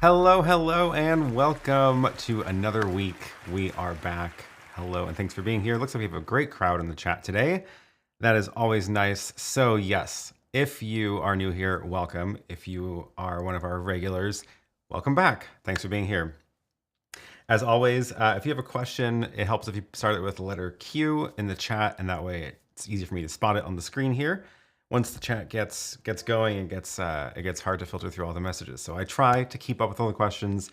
Hello, hello, and welcome to another week. We are back. Hello, and thanks for being here. Looks like we have a great crowd in the chat today. That is always nice. So yes, if you are new here, welcome. If you are one of our regulars, welcome back. Thanks for being here. As always, if you have a question, it helps if you start it with the letter Q in the chat, and that way it's easy for me to spot it on the screen here. Once the chat gets going, it gets hard to filter through all the messages. So I try to keep up with all the questions.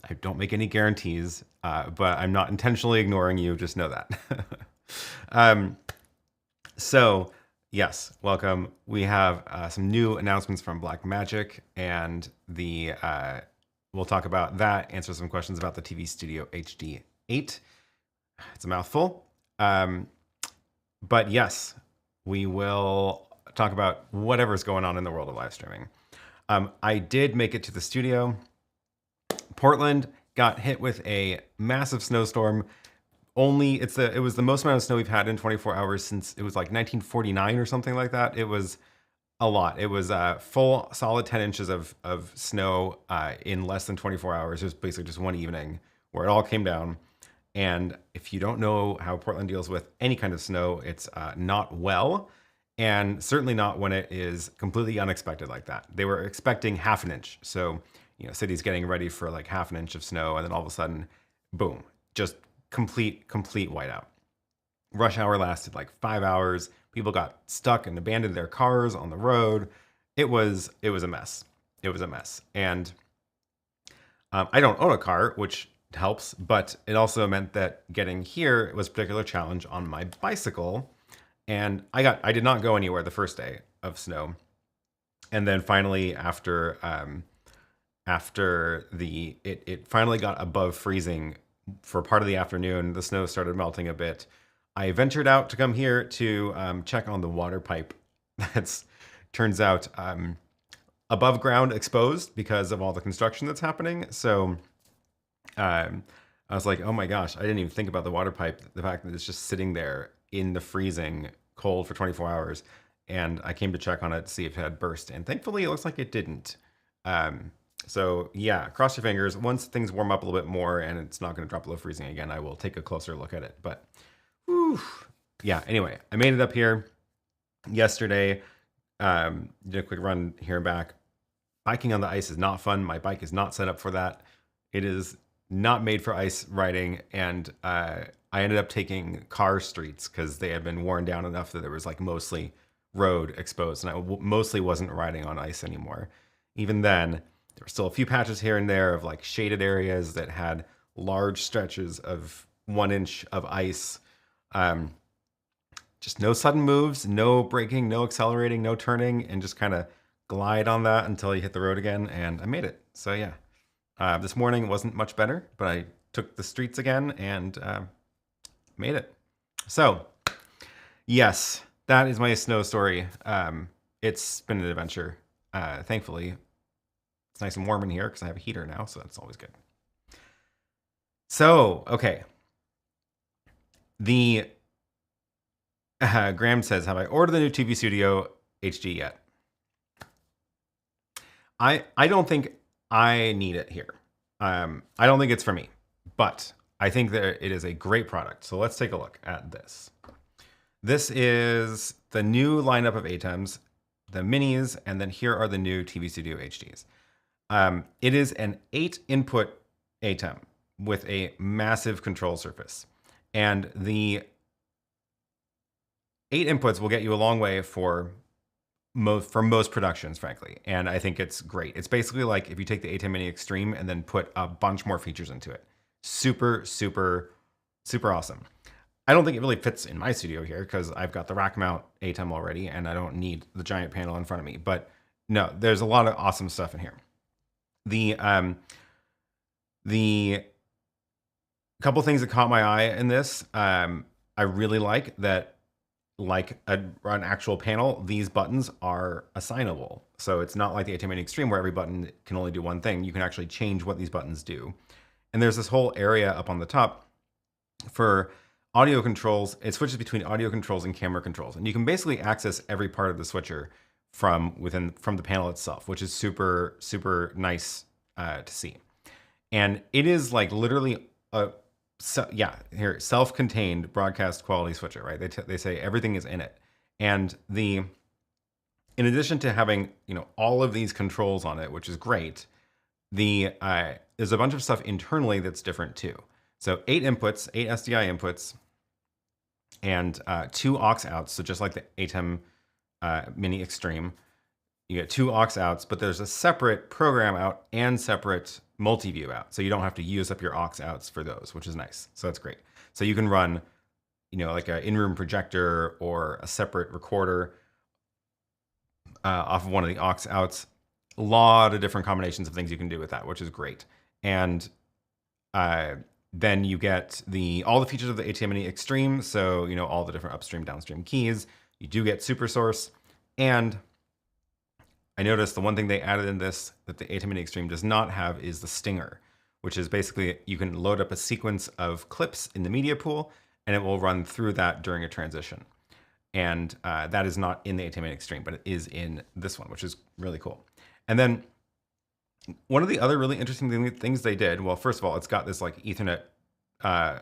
I don't make any guarantees, but I'm not intentionally ignoring you. Just know that. So yes, welcome. We have some new announcements from Blackmagic, and we'll talk about that. Answer some questions about the TV Studio HD8. It's a mouthful, but yes. We will talk about whatever's going on in the world of live streaming. I did make it to the studio. Portland got hit with a massive snowstorm. It was the most amount of snow we've had in 24 hours since it was like 1949 or something like that. It was a lot. It was full solid 10 inches of snow in less than 24 hours. It was basically just one evening where it all came down. And if you don't know how Portland deals with any kind of snow, it's not well, and certainly not when it is completely unexpected like that. They were expecting half an inch. So, cities getting ready for like half an inch of snow, and then all of a sudden, boom, just complete whiteout. Rush hour lasted like 5 hours. People got stuck and abandoned their cars on the road. It was a mess. It was a mess. And I don't own a car, which helps, but it also meant that getting here was a particular challenge on my bicycle, and I did not go anywhere the first day of snow. And then finally, after it finally got above freezing for part of the afternoon, the snow started melting a bit. I ventured out to come here to check on the water pipe. That's turns out above ground exposed because of all the construction that's happening. So I was like, oh my gosh, I didn't even think about the water pipe. The fact that it's just sitting there in the freezing cold for 24 hours. And I came to check on it to see if it had burst. And thankfully, it looks like it didn't. So yeah, cross your fingers. Once things warm up a little bit more and it's not going to drop below freezing again, I will take a closer look at it. But whew, yeah, anyway, I made it up here yesterday. Did a quick run here and back. Biking on the ice is not fun. My bike is not set up for that. It is not made for ice riding. And I ended up taking car streets because they had been worn down enough that there was like mostly road exposed. And I mostly wasn't riding on ice anymore. Even then, there were still a few patches here and there of like shaded areas that had large stretches of 1 inch of ice. Just no sudden moves, no braking, no accelerating, no turning, and just kind of glide on that until you hit the road again. And I made it. So yeah, this morning wasn't much better, but I took the streets again and made it. So yes, that is my snow story. It's been an adventure. Thankfully, it's nice and warm in here because I have a heater now, so that's always good. So, okay. The Graham says, have I ordered the new TV Studio HD yet? I don't think I need it here. I don't think it's for me, but I think that it is a great product. So let's take a look at this. This is the new lineup of ATEMs, the minis, and then here are the new TV Studio HDs. It is an 8-input ATEM with a massive control surface. And the 8 inputs will get you a long way for most productions, frankly. And I think it's great. It's basically like if you take the ATEM Mini Extreme and then put a bunch more features into it. Super, super, super awesome. I don't think it really fits in my studio here because I've got the rack mount ATEM already and I don't need the giant panel in front of me. But no, there's a lot of awesome stuff in here. The couple things that caught my eye in this, I really like that, like an actual panel, these buttons are assignable. So it's not like the ATEM Mini Extreme where every button can only do one thing. You can actually change what these buttons do. And there's this whole area up on the top for audio controls. It switches between audio controls and camera controls. And you can basically access every part of the switcher from the panel itself, which is super, super nice to see. And it is like literally self-contained broadcast quality switcher, right? They say everything is in it. And in addition to having, all of these controls on it, which is great, there's a bunch of stuff internally that's different too. So 8 inputs, 8 SDI inputs, and 2 aux outs. So just like the ATEM Mini Extreme, you get 2 aux outs, but there's a separate program out and separate multi-view out. So you don't have to use up your aux outs for those, which is nice. So that's great. So you can run, like an in-room projector or a separate recorder off of one of the aux outs. A lot of different combinations of things you can do with that, which is great. And then you get all the features of the ATEM Mini Extreme. So, all the different upstream, downstream keys. You do get super source. And I noticed the one thing they added in this that the ATEM Mini Extreme does not have is the stinger, which is basically you can load up a sequence of clips in the media pool and it will run through that during a transition. And that is not in the ATEM Mini Extreme, but it is in this one, which is really cool. And then one of the other really interesting things they did, well, first of all, it's got this like Ethernet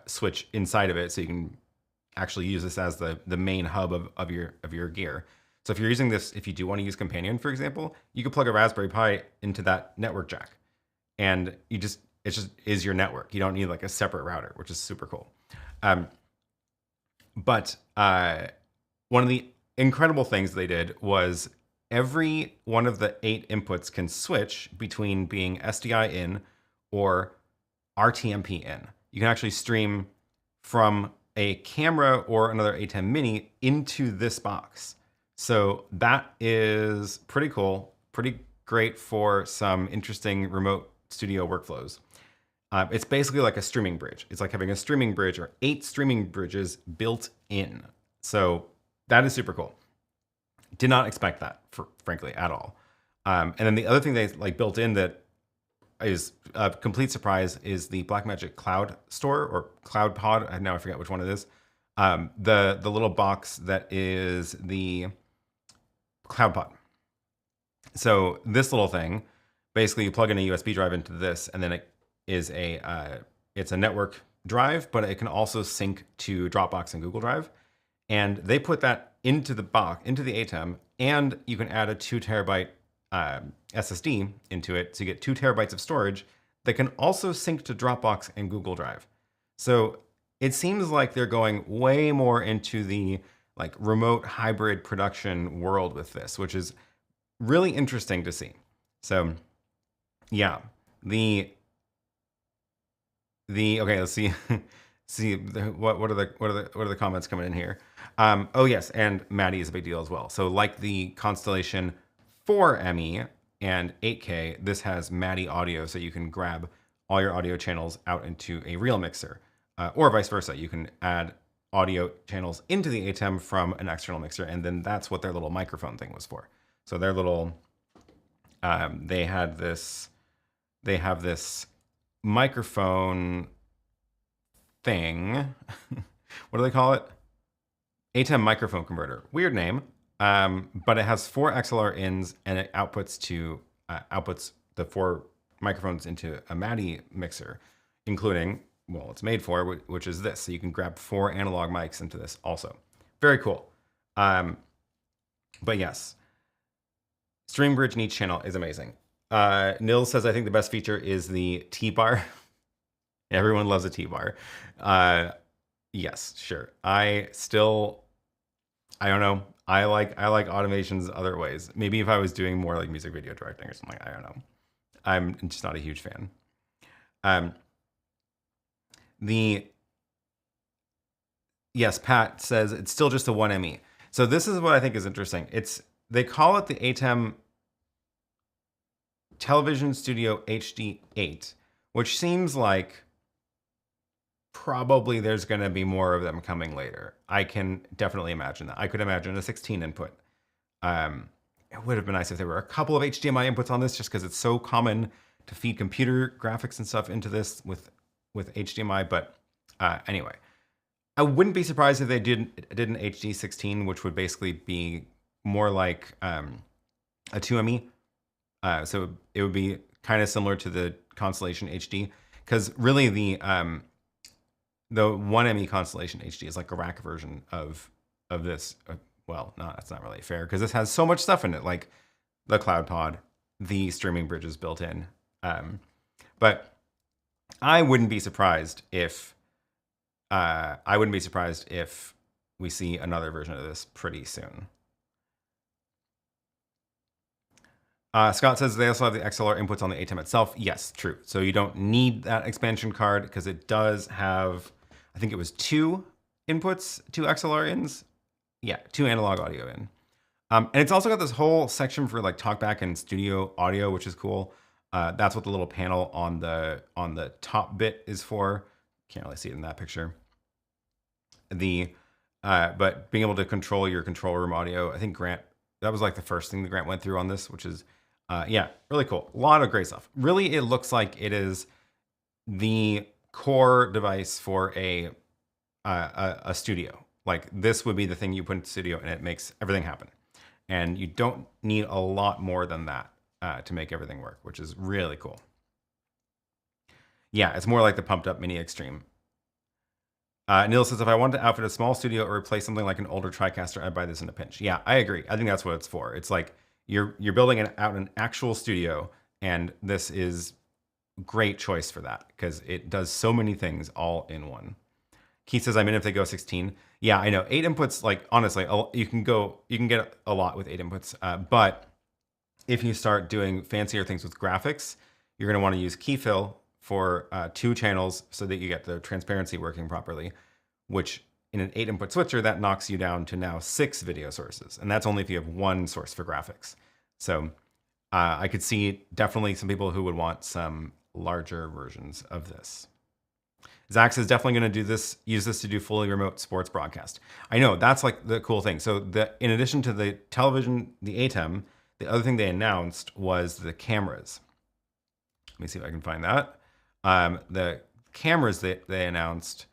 switch inside of it, so you can actually use this as the main hub of your gear. So if you're using this, if you do want to use Companion, for example, you could plug a Raspberry Pi into that network jack, and it just is your network. You don't need like a separate router, which is super cool. But one of the incredible things they did was every one of the 8 inputs can switch between being SDI in or RTMP in. You can actually stream from a camera or another ATEM Mini into this box. So that is pretty cool. pretty great for some interesting remote studio workflows. It's basically like a streaming bridge. It's like having a streaming bridge or 8 streaming bridges built in. So that is super cool. Did not expect that, frankly, at all. And then the other thing they like built in that is a complete surprise is the Blackmagic Cloud Store or Cloud Pod. Now I forget which one it is. The little box that is the Cloud Pod. So this little thing, basically you plug in a USB drive into this, and then it is it's a network drive, but it can also sync to Dropbox and Google Drive. And they put that into the box, into the ATEM, and you can add a 2 terabyte SSD into it to get 2 terabytes of storage that can also sync to Dropbox and Google Drive. So it seems like they're going way more into the like remote hybrid production world with this, which is really interesting to see. So yeah, okay, let's see. What are the comments coming in here? Oh yes, and Maddie is a big deal as well. So like the Constellation 4ME and 8K, this has Maddie audio, so you can grab all your audio channels out into a real mixer, or vice versa. You can add audio channels into the ATEM from an external mixer, and then that's what their little microphone thing was for. So their little, they have this microphone thing. What do they call it? ATEM microphone converter. Weird name, but it has 4 XLR ins, and it outputs the 4 microphones into a MADI mixer, including, well, it's made for, which is this. So you can grab 4 analog mics into this also. Very cool. But yes, Stream Bridge in each channel is amazing. Nils says, I think the best feature is the T-bar. Everyone loves a T-bar. Yes, sure. I don't know. I like automations other ways. Maybe if I was doing more like music video directing or something, I don't know. I'm just not a huge fan. Yes, Pat says it's still just a 1ME. So this is what I think is interesting. They call it the ATEM Television Studio HD8, which seems like probably there's going to be more of them coming later. I can definitely imagine that. I could imagine a 16 input. It would have been nice if there were a couple of HDMI inputs on this, just because it's so common to feed computer graphics and stuff into this with HDMI. But anyway, I wouldn't be surprised if they did an HD 16, which would basically be more like a 2ME. So it would be kind of similar to the Constellation HD, because really the 1ME Constellation HD is like a rack version of this. Well, no, that's not really fair, because this has so much stuff in it, like the Cloud Pod, the streaming bridges built in. But I wouldn't be surprised if we see another version of this pretty soon. Scott says they also have the XLR inputs on the ATEM itself. Yes, true. So you don't need that expansion card, because it does have, I think it was 2 inputs, 2 XLR ins. Yeah, 2 analog audio in. And it's also got this whole section for like talkback and studio audio, which is cool. That's what the little panel on the top bit is for. Can't really see it in that picture. But being able to control your control room audio, I think Grant, that was like the first thing that Grant went through on this, which is, yeah, really cool. A lot of great stuff. Really, it looks like it is the core device for a studio. Like this would be the thing you put in the studio, and it makes everything happen. And you don't need a lot more than that to make everything work, which is really cool. Yeah, it's more like the pumped up Mini Extreme. Neil says, if I wanted to outfit a small studio or replace something like an older TriCaster, I'd buy this in a pinch. Yeah, I agree. I think that's what it's for. It's like you're building out an actual studio, and this is a great choice for that, because it does so many things all in one. Keith says, I'm in if they go 16. Yeah, I know. 8 inputs, like honestly, you can get a lot with 8 inputs. But if you start doing fancier things with graphics, you're going to want to use key fill for 2 channels so that you get the transparency working properly, which in an 8 input switcher, that knocks you down to now 6 video sources. And that's only if you have 1 source for graphics. So I could see definitely some people who would want some larger versions of this. Zax is definitely going to use this to do fully remote sports broadcast. I know, that's like the cool thing. So in addition to the television, the ATEM, the other thing they announced was the cameras. Let me see if I can find that. The cameras that they announced,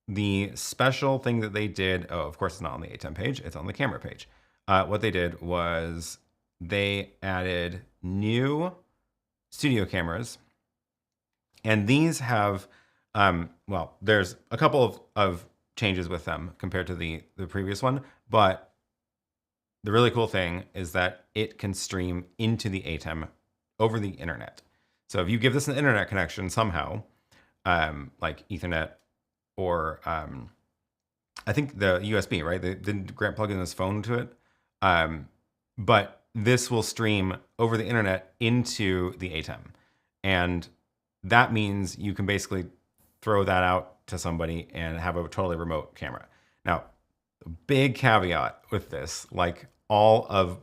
the special thing that they did, oh, of course it's not on the ATEM page, it's on the camera page. What they did was they added new studio cameras, and these have, well, there's a couple of changes with them compared to the previous one, but the really cool thing is that it can stream into the ATEM over the internet. So if you give this an internet connection somehow, like Ethernet or I think the USB, right? They didn't plug in his phone to it. But this will stream over the internet into the ATEM. And that means you can basically throw that out to somebody and have a totally remote camera. Now, a big caveat with this, like all of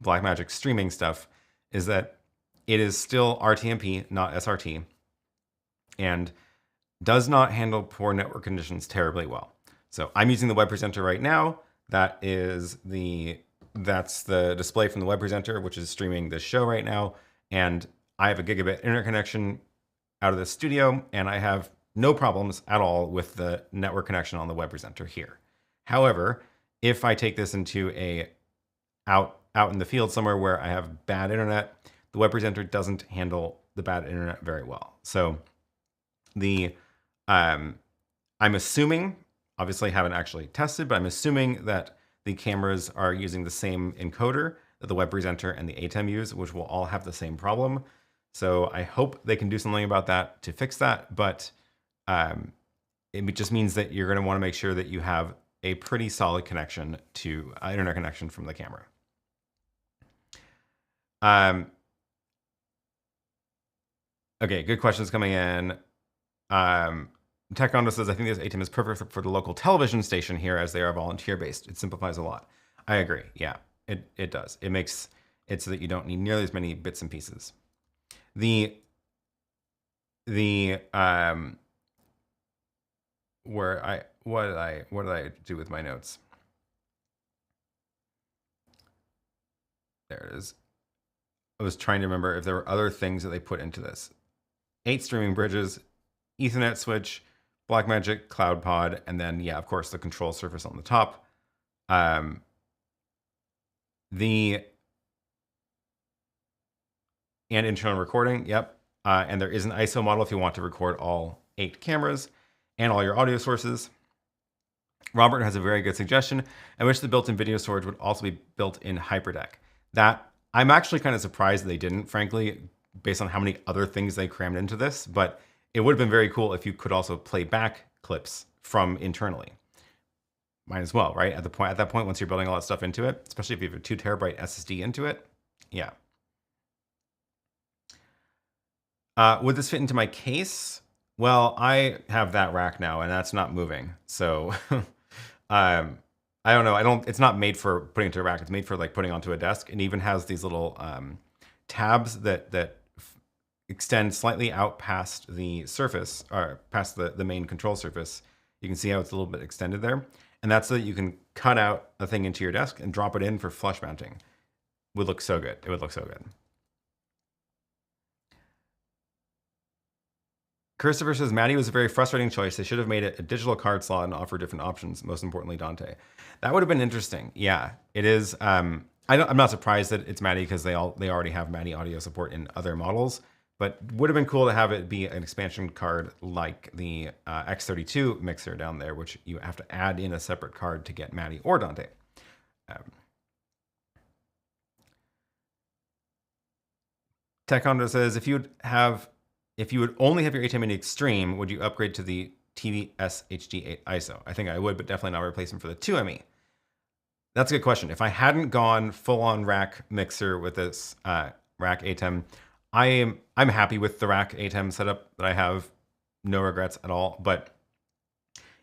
Blackmagic streaming stuff, is that it is still RTMP, not SRT, and does not handle poor network conditions terribly well. So I'm using the web presenter right now. That's the display from the web presenter, which is streaming this show right now. And I have a gigabit internet connection out of the studio, and I have no problems at all with the network connection on the web presenter here. However, if I take this into out in the field somewhere where I have bad internet, the web presenter doesn't handle the bad internet very well. So I'm assuming, obviously haven't actually tested, but I'm assuming that the cameras are using the same encoder that the web presenter and the ATEM use, which will all have the same problem. So I hope they can do something about that to fix that. But it just means that you're going to want to make sure that you have a pretty solid connection to internet connection from the camera. Okay, good questions coming in. Tech says, I think this ATEM is perfect for the local television station here as they are volunteer-based. It simplifies a lot. I agree. Yeah, it does. It makes it so that you don't need nearly as many bits and pieces. What did I do with my notes? There it is. I was trying to remember if there were other things that they put into this. 8 streaming bridges, Ethernet switch, Blackmagic Cloud Pod, and then, yeah, of course, the control surface on the top. And internal recording, yep. And there is an ISO model if you want to record all 8 cameras and all your audio sources. Robert has a very good suggestion. I wish the built-in video storage would also be built in HyperDeck. That I'm actually kind of surprised they didn't, frankly, based on how many other things they crammed into this, but it would have been very cool if you could also play back clips from internally. Might as well, right? At that point, once you're building all that stuff into it, especially if you have a 2 terabyte SSD into it, yeah. Would this fit into my case? Well, I have that rack now, and that's not moving. So, I don't know. It's not made for putting into a rack. It's made for like putting onto a desk. It even has these little tabs that extend slightly out past the surface, or past the main control surface. You can see how it's a little bit extended there. And that's so that you can cut out a thing into your desk and drop it in for flush mounting. Would look so good. It would look so good. Christopher says, Maddie was a very frustrating choice. They should have made it a digital card slot and offer different options. Most importantly, Dante. That would have been interesting. Yeah, it is. I'm not surprised that it's Maddie because they already have Maddie audio support in other models. But would have been cool to have it be an expansion card like the X32 mixer down there, which you have to add in a separate card to get Maddie or Dante. Tech Honda says, if you would only have your ATEM Mini Extreme, would you upgrade to the TVS HD8 ISO? I think I would, but definitely not replace them for the 2ME. That's a good question. If I hadn't gone full-on rack mixer with this rack ATEM, I'm happy with the rack ATEM setup that I have. No regrets at all. But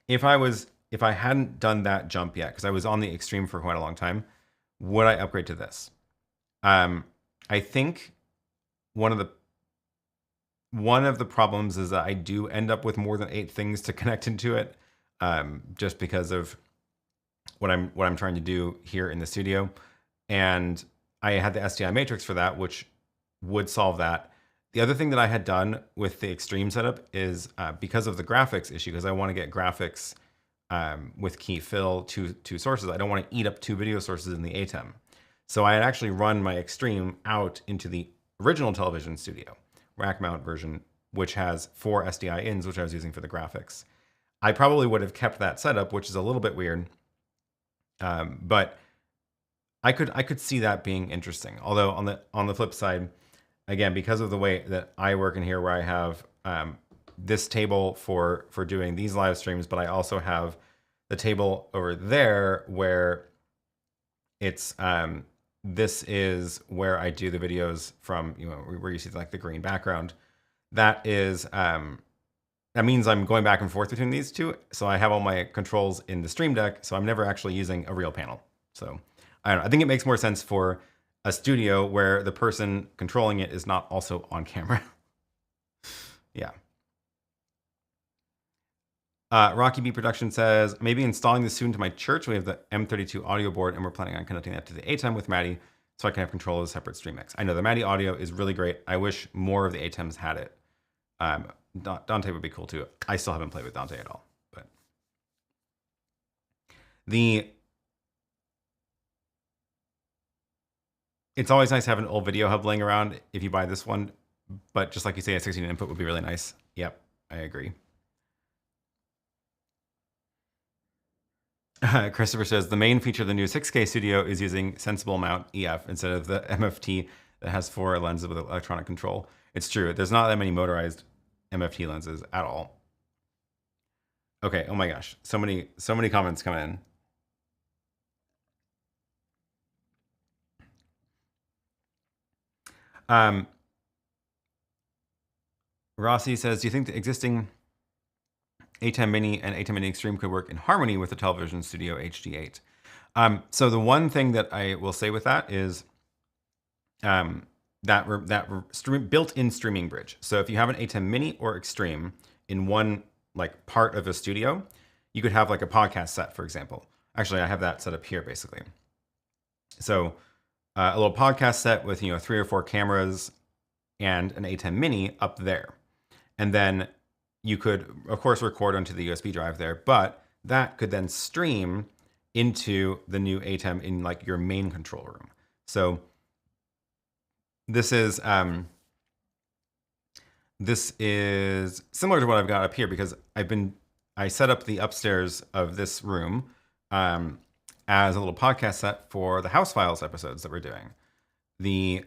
if I hadn't done that jump yet, because I was on the Extreme for quite a long time, would I upgrade to this? I think one of the problems is that I do end up with more than 8 things to connect into it, just because of what I'm trying to do here in the studio. And I had the SDI matrix for that, which would solve that. The other thing that I had done with the Extreme setup is because of the graphics issue, because I want to get graphics with key fill to 2 sources. I don't want to eat up 2 video sources in the ATEM. So I had actually run my Extreme out into the original television studio, rack mount version, which has 4 SDI ins, which I was using for the graphics. I probably would have kept that setup, which is a little bit weird. But I could see that being interesting. Although on the flip side, again, because of the way that I work in here, where I have this table for doing these live streams, but I also have the table over there where it's this is where I do the videos from, where you see like the green background. That is that means I'm going back and forth between these two. So I have all my controls in the Stream Deck, so I'm never actually using a real panel. So I don't know. I think it makes more sense for a studio where the person controlling it is not also on camera. Yeah. Rocky B Production says, maybe installing this soon to my church. We have the M32 audio board and we're planning on connecting that to the ATEM with Maddie so I can have control of a separate stream mix. I know the Maddie audio is really great. I wish more of the ATEMs had it. Dante would be cool too. I still haven't played with Dante at all, but it's always nice to have an old video hub laying around if you buy this one, but just like you say, a 16 input would be really nice. Yep, I agree. Christopher says, the main feature of the new 6K studio is using sensible mount EF instead of the MFT that has 4 lenses with electronic control. It's true. There's not that many motorized MFT lenses at all. Okay. Oh my gosh. So many comments coming in. Rossi says, do you think the existing ATEM Mini and ATEM Mini Extreme could work in harmony with the Television Studio HD8? So the one thing that I will say with that is that built-in streaming bridge. So if you have an ATEM Mini or Extreme in one like part of a studio, you could have like a podcast set, for example. Actually, I have that set up here basically. So a little podcast set with 3 or 4 cameras and an ATEM Mini up there. And then you could, of course, record onto the USB drive there, but that could then stream into the new ATEM in like your main control room. So this is similar to what I've got up here because I set up the upstairs of this room as a little podcast set for the House Files episodes that we're doing. The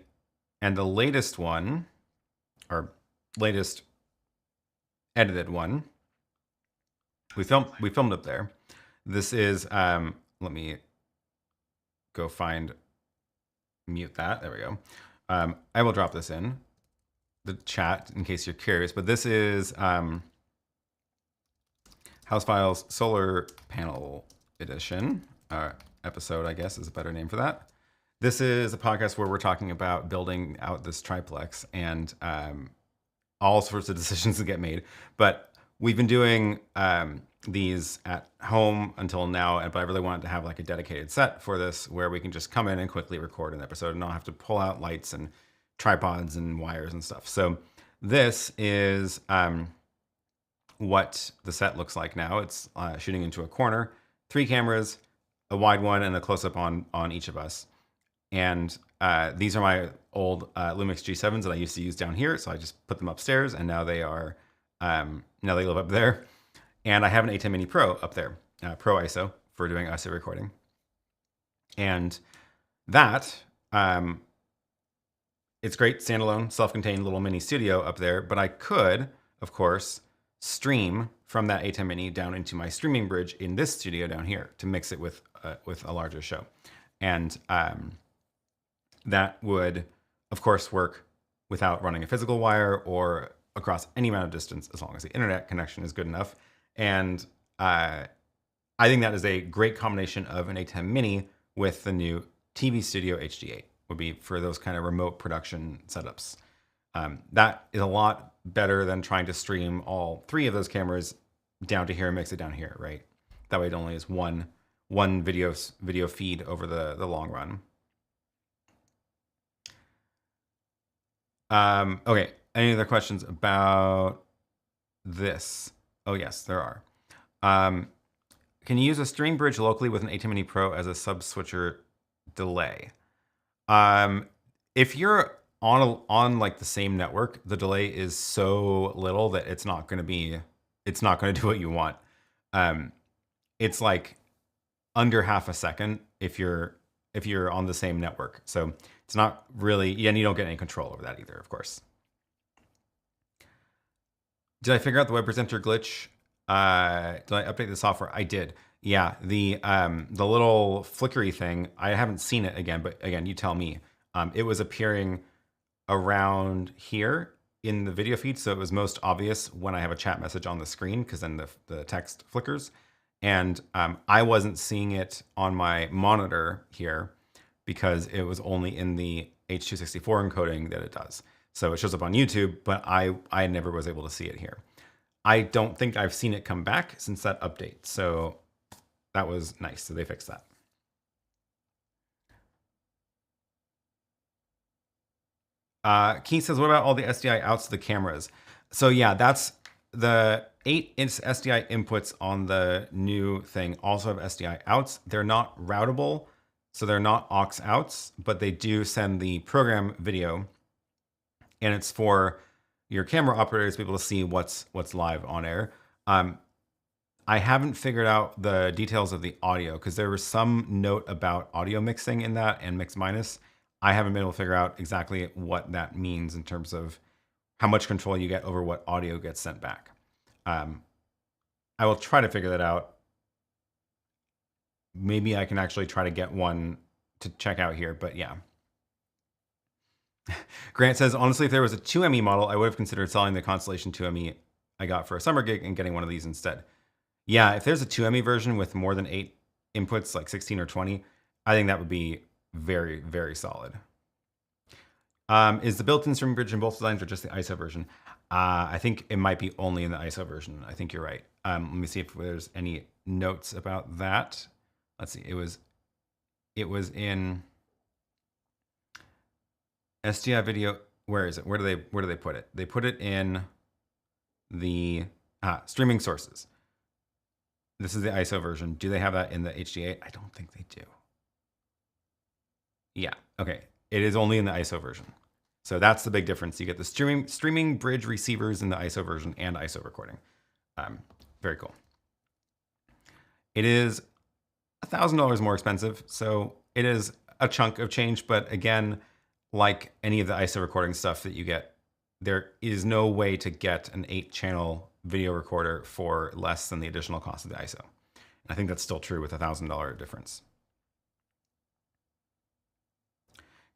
latest one, or latest edited one, we filmed up there. This is let me go mute that. There we go. I will drop this in the chat in case you're curious, but this is House Files Solar Panel Edition episode, I guess is a better name for that. This is a podcast where we're talking about building out this triplex and all sorts of decisions that get made. But we've been doing these at home until now, but I really wanted to have like a dedicated set for this where we can just come in and quickly record an episode and not have to pull out lights and tripods and wires and stuff. So this is what the set looks like now. It's shooting into a corner, 3 cameras, a wide one and a close-up on each of us. And these are my old Lumix G7s that I used to use down here. So I just put them upstairs and now they are, now they live up there. And I have an ATEM Mini Pro up there, Pro ISO for doing ISO recording. And that, it's great, standalone, self-contained little mini studio up there, but I could, of course, stream from that ATEM Mini down into my streaming bridge in this studio down here to mix it with a larger show. And that would, of course, work without running a physical wire or across any amount of distance as long as the internet connection is good enough. And I think that is a great combination of an ATEM Mini with the new TV Studio HD8, would be for those kind of remote production setups. That is a lot better than trying to stream all 3 of those cameras down to here and mix it down here, right? That way it only is one video feed over the long run. Okay, any other questions about this? Oh yes, there are. Can you use a string bridge locally with an ATEM Mini Pro as a sub switcher delay? If you're on like the same network, the delay is so little that it's not going to do what you want. It's like under half a second if you're on the same network. So it's not really, and you don't get any control over that either, of course. Did I figure out the web presenter glitch? Did I update the software? I did. Yeah, the little flickery thing, I haven't seen it again, but again, you tell me. It was appearing around here in the video feed, so it was most obvious when I have a chat message on the screen, because then the text flickers. And I wasn't seeing it on my monitor here because it was only in the H.264 encoding that it does. So it shows up on YouTube, but I never was able to see it here. I don't think I've seen it come back since that update. So that was nice. So they fixed that. Keith says, what about all the SDI outs of the cameras? So yeah, that's the 8-inch SDI inputs on the new thing also have SDI outs. They're not routable, so they're not aux outs, but they do send the program video, and it's for your camera operators to be able to see what's live on air. I haven't figured out the details of the audio because there was some note about audio mixing in that and mix minus. I haven't been able to figure out exactly what that means in terms of how much control you get over what audio gets sent back. I will try to figure that out. Maybe I can actually try to get one to check out here, but yeah. Grant says, honestly, if there was a 2ME model, I would have considered selling the Constellation 2ME I got for a summer gig and getting one of these instead. Yeah, if there's a 2ME version with more than 8 inputs, like 16 or 20, I think that would be very, very solid. Is the built-in streaming bridge in both designs or just the ISO version? I think it might be only in the ISO version. I think you're right. Let me see if there's any notes about that. Let's see. It was in SDI video. Where is it? Where do they put it? They put it in the streaming sources. This is the ISO version. Do they have that in the HD8? I don't think they do. Yeah. Okay. It is only in the ISO version. So that's the big difference. You get the streaming bridge receivers in the ISO version and ISO recording. Very cool. It is $1,000 more expensive, so it is a chunk of change. But again, like any of the ISO recording stuff that you get, there is no way to get an 8-channel video recorder for less than the additional cost of the ISO. And I think that's still true with $1,000 difference.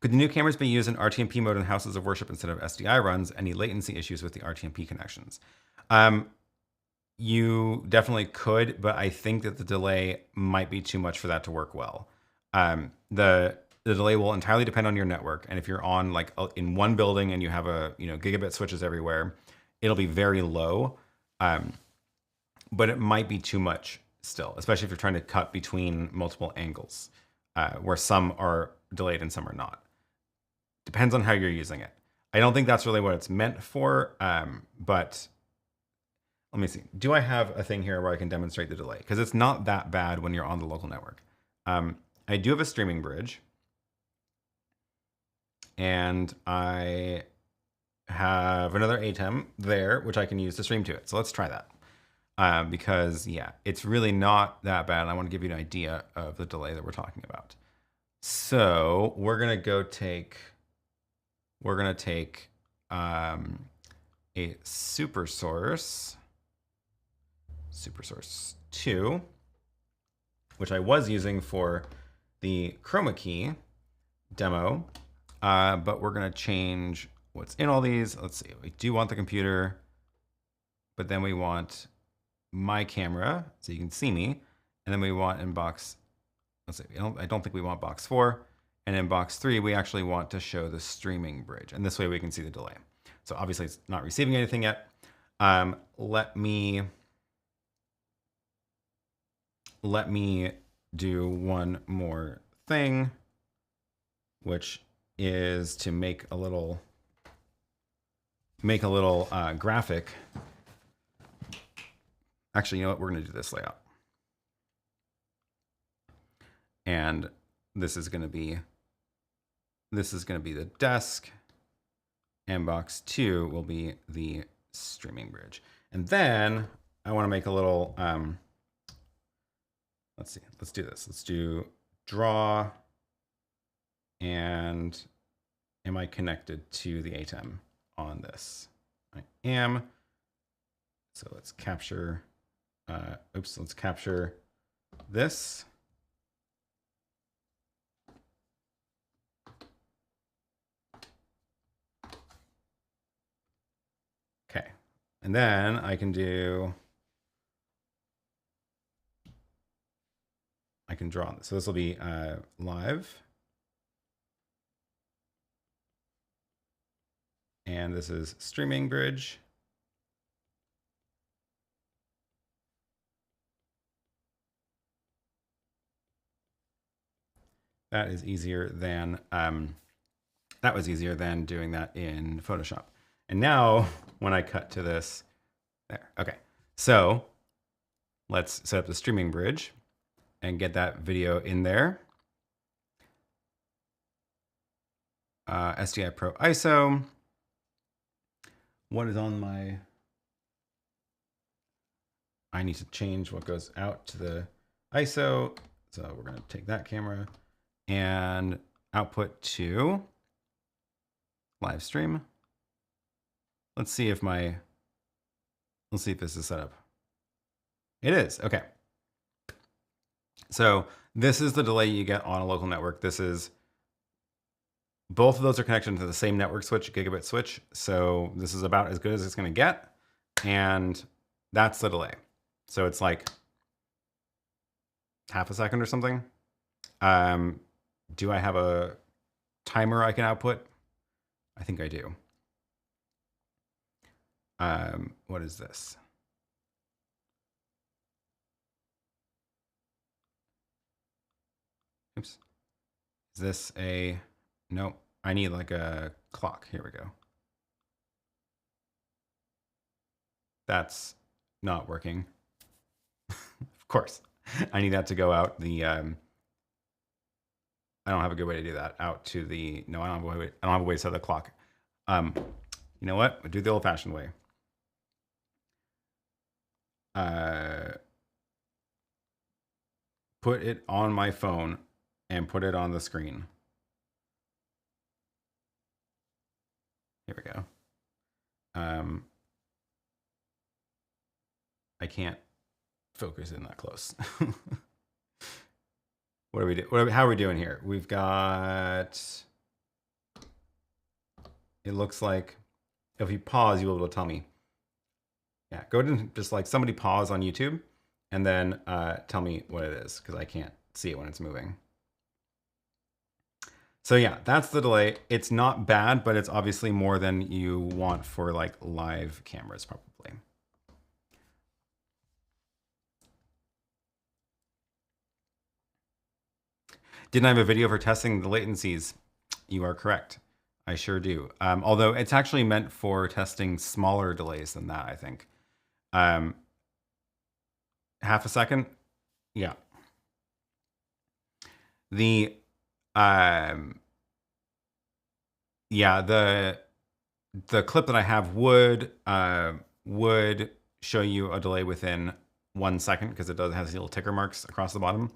Could the new cameras be used in RTMP mode in houses of worship instead of SDI runs? Any latency issues with the RTMP connections? You definitely could, but I think that the delay might be too much for that to work well. The delay will entirely depend on your network, and if you're on like in one building and you have gigabit switches everywhere, it'll be very low. But it might be too much still, especially if you're trying to cut between multiple angles, where some are delayed and some are not. Depends on how you're using it. I don't think that's really what it's meant for, but let me see. Do I have a thing here where I can demonstrate the delay? Because it's not that bad when you're on the local network. I do have a streaming bridge, and I have another ATEM there, which I can use to stream to it. So let's try that. Because yeah, it's really not that bad. I want to give you an idea of the delay that we're talking about. So we're gonna take a super source 2, which I was using for the chroma key demo, but we're gonna change what's in all these. Let's see, we do want the computer, but then we want my camera so you can see me, and then we want in box, let's see, I don't think we want box 4, And in box 3, we actually want to show the streaming bridge. And this way we can see the delay. So obviously it's not receiving anything yet. Let me do one more thing, which is to make a little graphic. Actually, you know what? We're going to do this layout. And this is going to be the desk, and box 2 will be the streaming bridge. And then I want to make a little, let's see, let's do this. Let's do draw, and am I connected to the ATEM on this? I am. So let's capture, let's capture this. Okay, and then I can draw on this. So this will be live. And this is streaming bridge. That is easier than, that was easier than doing that in Photoshop. And now when I cut to this, there, okay. So let's set up the streaming bridge and get that video in there. SDI Pro ISO. What is on my, I need to change what goes out to the ISO. So we're going to take that camera and output to live stream. Let's see if this is set up. It is, okay. So this is the delay you get on a local network. This is, both of those are connected to the same network switch, gigabit switch. So this is about as good as it's going to get. And that's the delay. So it's like half a second or something. Do I have a timer I can output? I think I do. What is this? Oops. Is this a, nope. I need like a clock. Here we go. That's not working. Of course. I need that to go out the, I don't have a good way to do that. Out to the, no, I don't have a way to set the clock. You know what? We'll do the old-fashioned way. Put it on my phone and put it on the screen. Here we go. I can't focus in that close. What are we doing? How are we doing here? We've got, it looks like if you pause, you'll be able to tell me. Yeah, go ahead and just like somebody pause on YouTube and then tell me what it is, because I can't see it when it's moving. So yeah, that's the delay. It's not bad, but it's obviously more than you want for like live cameras probably. Didn't I have a video for testing the latencies? You are correct. I sure do. Although it's actually meant for testing smaller delays than that, I think. Half a second? Yeah. The, yeah, the clip that I have would show you a delay within 1 second, because it does have these little ticker marks across the bottom.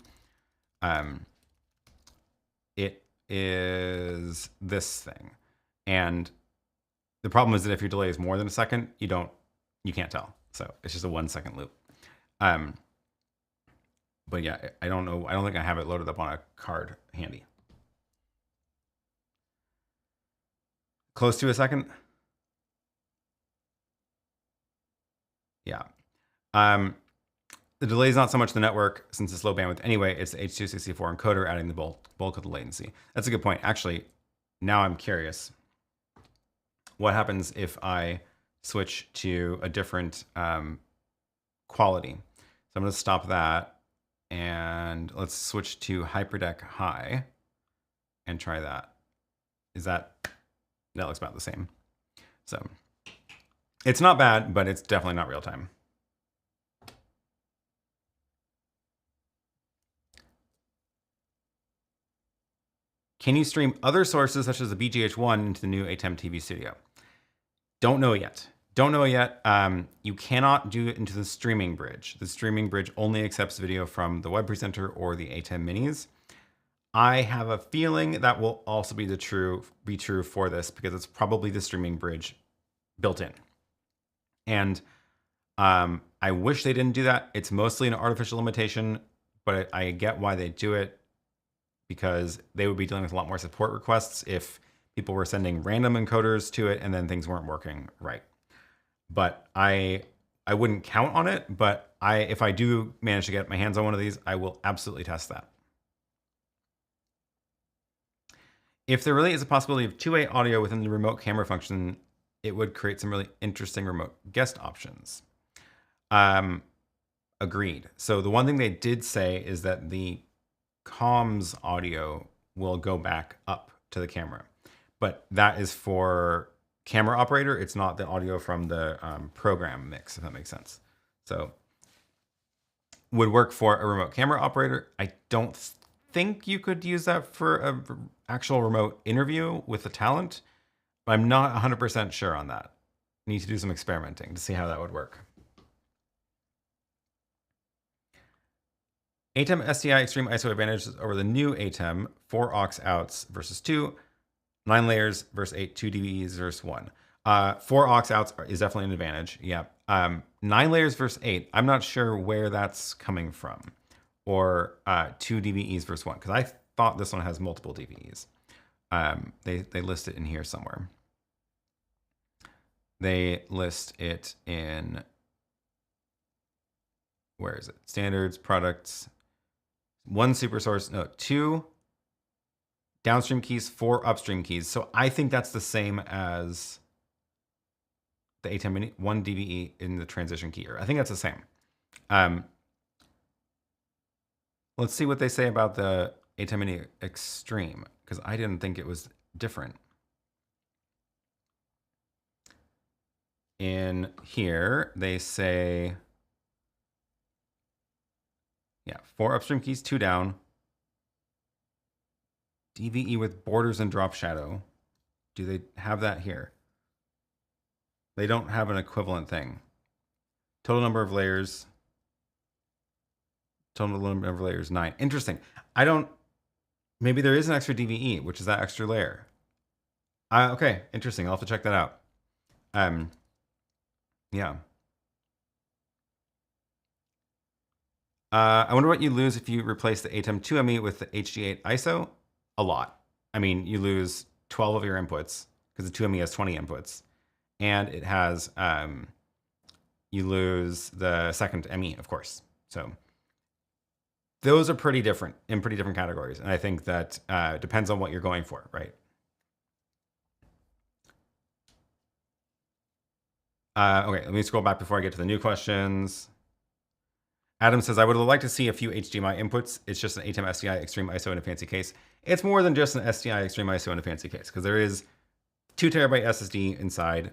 It is this thing. And the problem is that if your delay is more than a second, you can't tell. So it's just a 1 second loop. But yeah, I don't know. I don't think I have it loaded up on a card handy. Close to a second. Yeah. The delay is not so much the network, since it's low bandwidth anyway, it's the H.264 encoder adding the bulk of the latency. That's a good point. Actually, now I'm curious. What happens if I switch to a different quality? So I'm going to stop that, and let's switch to HyperDeck High and try that. That looks about the same. So it's not bad, but it's definitely not real time. Can you stream other sources such as the BGH1 into the new ATEM TV Studio? Don't know yet. Don't know yet. You cannot do it into the streaming bridge. The streaming bridge only accepts video from the web presenter or the ATEM Minis. I have a feeling that will also be true for this, because it's probably the streaming bridge built in. And I wish they didn't do that. It's mostly an artificial limitation, but I get why they do it, because they would be dealing with a lot more support requests if people were sending random encoders to it and then things weren't working right. But I wouldn't count on it, but if I do manage to get my hands on one of these, I will absolutely test that. If there really is a possibility of two-way audio within the remote camera function, it would create some really interesting remote guest options. Agreed. So the one thing they did say is that the comms audio will go back up to the camera, but that is for camera operator. It's not the audio from the program mix, if that makes sense. So would work for a remote camera operator. I don't think you could use that for an actual remote interview with the talent, but I'm not 100% sure on that. Need to do some experimenting to see how that would work. ATEM SDI Extreme ISO advantages over the new ATEM: 4 aux outs versus 2, 9 layers versus 8, 2 DVEs versus 1. 4 aux outs is definitely an advantage. Yeah. 9 layers versus 8. I'm not sure where that's coming from. Or 2 DVEs versus 1, because I thought this one has multiple DVEs. They list it in here somewhere. They list it in, where is it? Standards, products, 1 super source, no, 2 downstream keys, 4 upstream keys. So I think that's the same as the ATEM Mini, 1 DVE in the transition key. I think that's the same. Let's see what they say about the ATEM Mini Extreme, because I didn't think it was different. In here, they say, yeah, 4 upstream keys, 2 down. DVE with borders and drop shadow. Do they have that here? They don't have an equivalent thing. Total number of layers. Total number of layers, 9. Interesting. Maybe there is an extra DVE, which is that extra layer. Okay, interesting. I'll have to check that out. Yeah. I wonder what you lose if you replace the ATEM 2ME with the HD8 ISO. A lot. I mean, you lose 12 of your inputs, because the 2ME has 20 inputs. And it has, you lose the second ME, of course. So those are pretty different, in pretty different categories. And I think that depends on what you're going for, right? Okay, let me scroll back before I get to the new questions. Adam says, I would like to see a few HDMI inputs. It's just an ATEM SDI Extreme ISO in a fancy case. It's more than just an SDI Extreme ISO in a fancy case, because there is 2 terabyte SSD inside,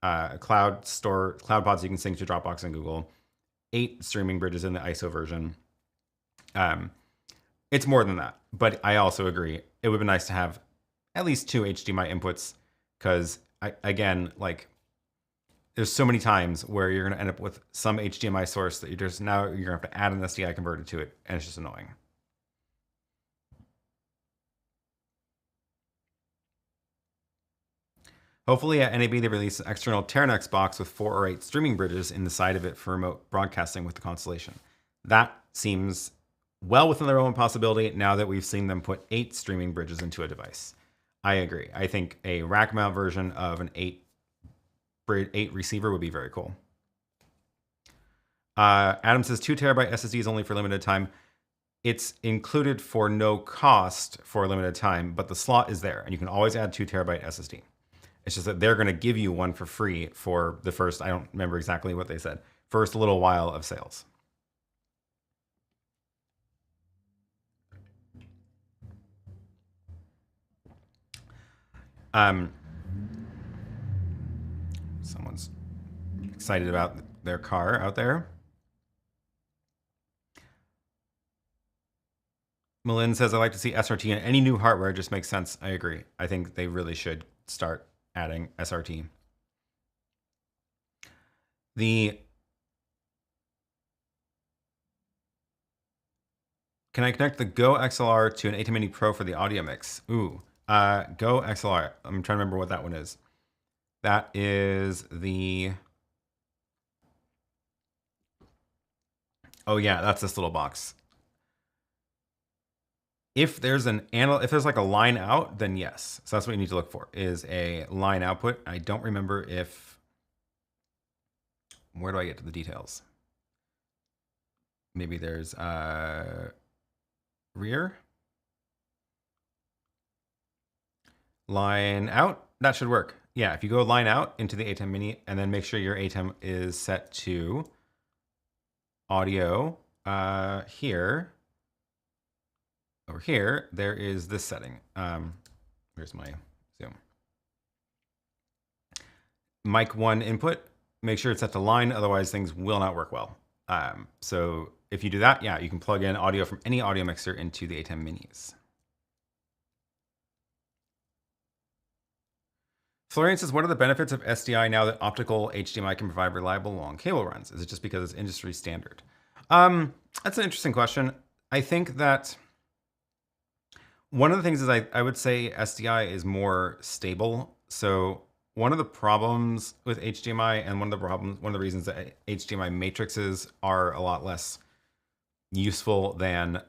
a cloud pods you can sync to Dropbox and Google, 8 streaming bridges in the ISO version. It's more than that, but I also agree it would be nice to have at least 2 HDMI inputs, because again, like, there's so many times where you're going to end up with some HDMI source that you're going to have to add an SDI converter to it, and it's just annoying. Hopefully at NAB they release an external Terranex box with 4 or 8 streaming bridges in the side of it for remote broadcasting with the Constellation. That seems well within their own possibility now that we've seen them put 8 streaming bridges into a device. I agree. I think a rack mount version of an 8 receiver would be very cool. Adam says 2 terabyte SSD is only for limited time. It's included for no cost for a limited time, but the slot is there, and you can always add 2 terabyte SSD. It's just that they're going to give you one for free for the first, I don't remember exactly what they said, first little while of sales. Someone's excited about their car out there. Malin says, I like to see SRT in any new hardware. It just makes sense. I agree. I think they really should start adding SRT. Can I connect the Go XLR to an ATEM Mini Pro for the audio mix? Ooh, Go XLR. I'm trying to remember what that one is. That is the... Oh yeah, that's this little box. If there's like a line out, then yes. So that's what you need to look for, is a line output. I don't remember if... Where do I get to the details? Maybe there's rear. Line out, that should work. Yeah, if you go line out into the ATEM Mini and then make sure your ATEM is set to audio here. Over here, there is this setting. Here's my zoom. Mic 1 input, make sure it's set to line, otherwise things will not work well. So if you do that, yeah, you can plug in audio from any audio mixer into the ATEM Minis. Florian says, what are the benefits of SDI now that optical HDMI can provide reliable long cable runs? Is it just because it's industry standard? That's an interesting question. I think that one of the things is I would say SDI is more stable. So one of the problems with HDMI and one of the reasons that HDMI matrices are a lot less useful than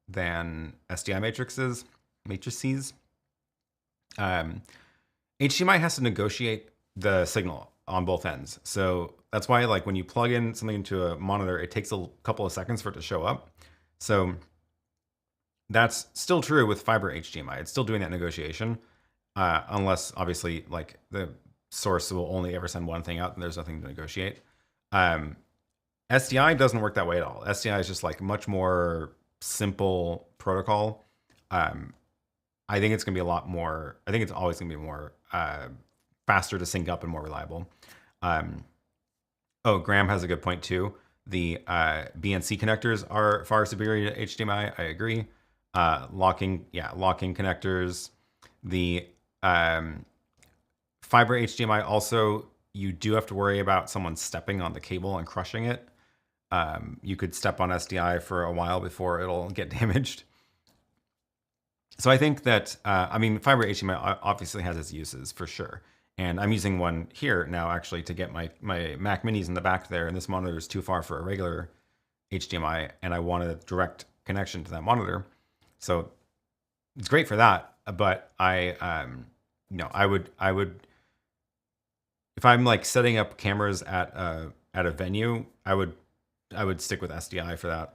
SDI matrices. HDMI has to negotiate the signal on both ends. So that's why, like, when you plug in something into a monitor, it takes a couple of seconds for it to show up. So that's still true with fiber HDMI. It's still doing that negotiation, unless obviously like the source will only ever send one thing out and there's nothing to negotiate. SDI doesn't work that way at all. SDI is just like much more simple protocol. I think it's going to be a lot more, I think it's always going to be more faster to sync up and more reliable. Oh, Graham has a good point too. The BNC connectors are far superior to HDMI. I agree. Locking connectors. The fiber HDMI also, you do have to worry about someone stepping on the cable and crushing it. You could step on SDI for a while before it'll get damaged. So I think that, I mean, fiber HDMI obviously has its uses for sure. And I'm using one here now actually to get my Mac Minis in the back there. And this monitor is too far for a regular HDMI. And I want a direct connection to that monitor. So it's great for that. But I would, if I'm like setting up cameras at a venue, I would stick with SDI for that.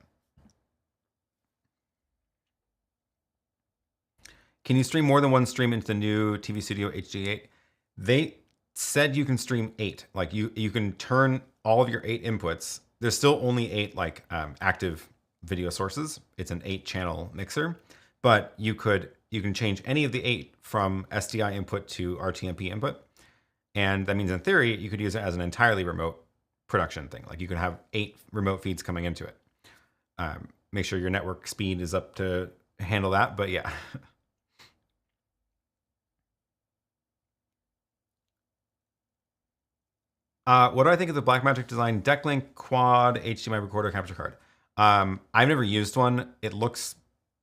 Can you stream more than one stream into the new TV Studio HD8? They said you can stream 8. Like you can turn all of your 8 inputs. There's still only 8 like active video sources. It's an 8-channel mixer, but you can change any of the 8 from SDI input to RTMP input. And that means in theory, you could use it as an entirely remote production thing. Like you could have 8 remote feeds coming into it. Make sure your network speed is up to handle that, but yeah. What do I think of the Blackmagic design Decklink quad HDMI recorder capture card? I've never used one. It looks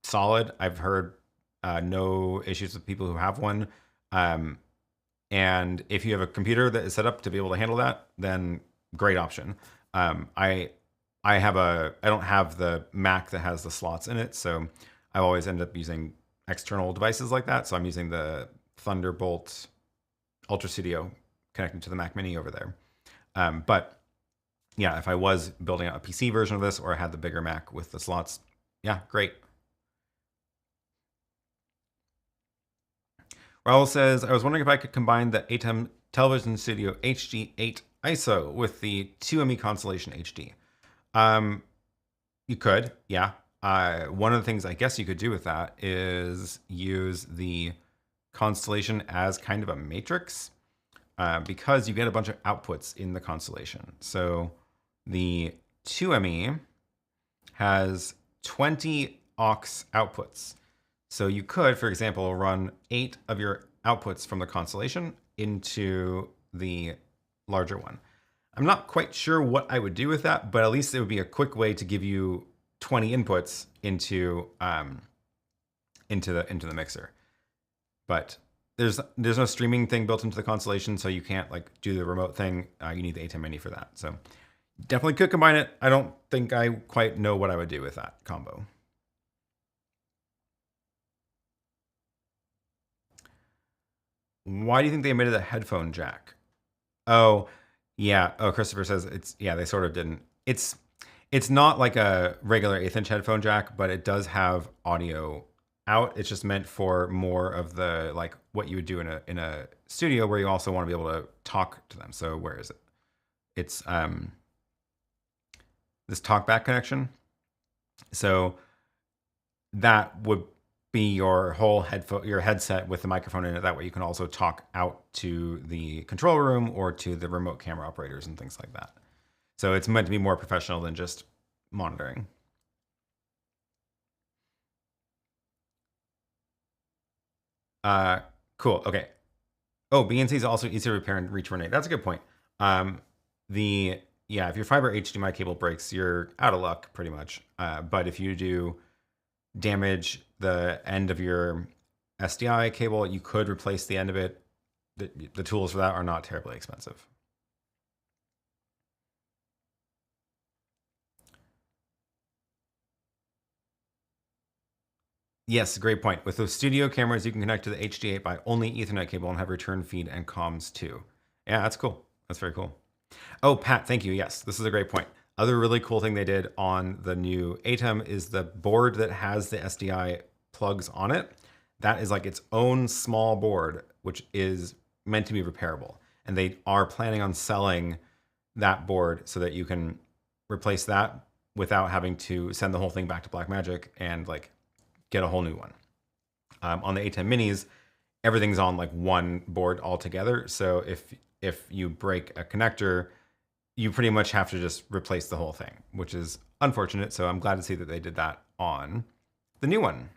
solid. I've heard no issues with people who have one. And if you have a computer that is set up to be able to handle that, then great option. I don't have the Mac that has the slots in it, so I always end up using external devices like that. So I'm using the Thunderbolt Ultra Studio connected to the Mac Mini over there. But yeah, if I was building out a PC version of this or I had the bigger Mac with the slots, yeah, great. Raul says, I was wondering if I could combine the ATEM Television Studio HD8 ISO with the 2ME Constellation HD. You could, yeah. One of the things I guess you could do with that is use the Constellation as kind of a matrix, because you get a bunch of outputs in the Constellation. So the 2ME has 20 aux outputs. So you could, for example, run 8 of your outputs from the Constellation into the larger one. I'm not quite sure what I would do with that, but at least it would be a quick way to give you 20 inputs into the mixer. But there's no streaming thing built into the Constellation, so you can't like do the remote thing. You need the ATEM Mini for that. So definitely could combine it. I don't think I quite know what I would do with that combo. Why do you think they omitted the headphone jack? Oh, yeah. Oh, Christopher says they sort of didn't. It's not like a regular 1/8 inch headphone jack, but it does have audio out. It's just meant for more of the like what you would do in a studio where you also want to be able to talk to them. So where is it? It's this talkback connection. So that would be your whole headset with the microphone in it. That way you can also talk out to the control room or to the remote camera operators and things like that. So it's meant to be more professional than just monitoring. Cool. Okay. Oh, BNC is also easy to repair and re-terminate. That's a good point. If your fiber HDMI cable breaks, you're out of luck pretty much. But if you do damage the end of your SDI cable, you could replace the end of it. The tools for that are not terribly expensive. Yes, great point. With those studio cameras, you can connect to the HD8 by only Ethernet cable and have return feed and comms too. Yeah, that's cool. That's very cool. Oh, Pat, thank you. Yes, this is a great point. Other really cool thing they did on the new ATEM is the board that has the SDI plugs on it. That is like its own small board, which is meant to be repairable. And they are planning on selling that board so that you can replace that without having to send the whole thing back to Blackmagic and like get a whole new one. On the ATEM Minis, everything's on like one board altogether. So if you break a connector, you pretty much have to just replace the whole thing, which is unfortunate. So I'm glad to see that they did that on the new one.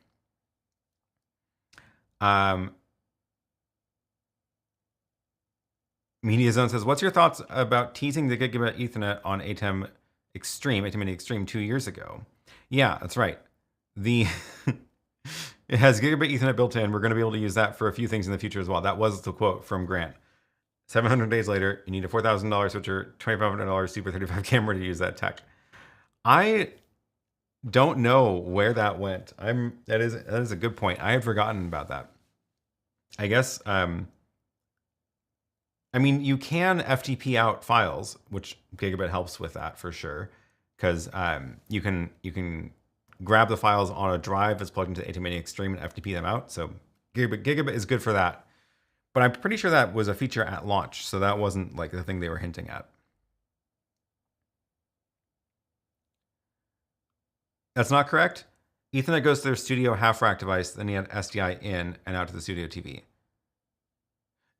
Media Zone says, what's your thoughts about teasing the gigabit Ethernet on ATEM Extreme, ATEM Mini Extreme 2 years ago? Yeah, that's right. It has gigabit Ethernet built in. We're going to be able to use that for a few things in the future as well. That was the quote from Grant. 700 days later, you need a $4,000 switcher, $2,500 Super 35 camera to use that tech. I don't know where that went. That is a good point. I had forgotten about that. I guess I mean, you can FTP out files, which Gigabit helps with that for sure, because you can grab the files on a drive that's plugged into ATEM Mini Extreme and FTP them out. So Gigabit is good for that. But I'm pretty sure that was a feature at launch, so that wasn't like the thing they were hinting at. That's not correct. Ethernet goes to their studio half rack device, then you have SDI in and out to the studio TV.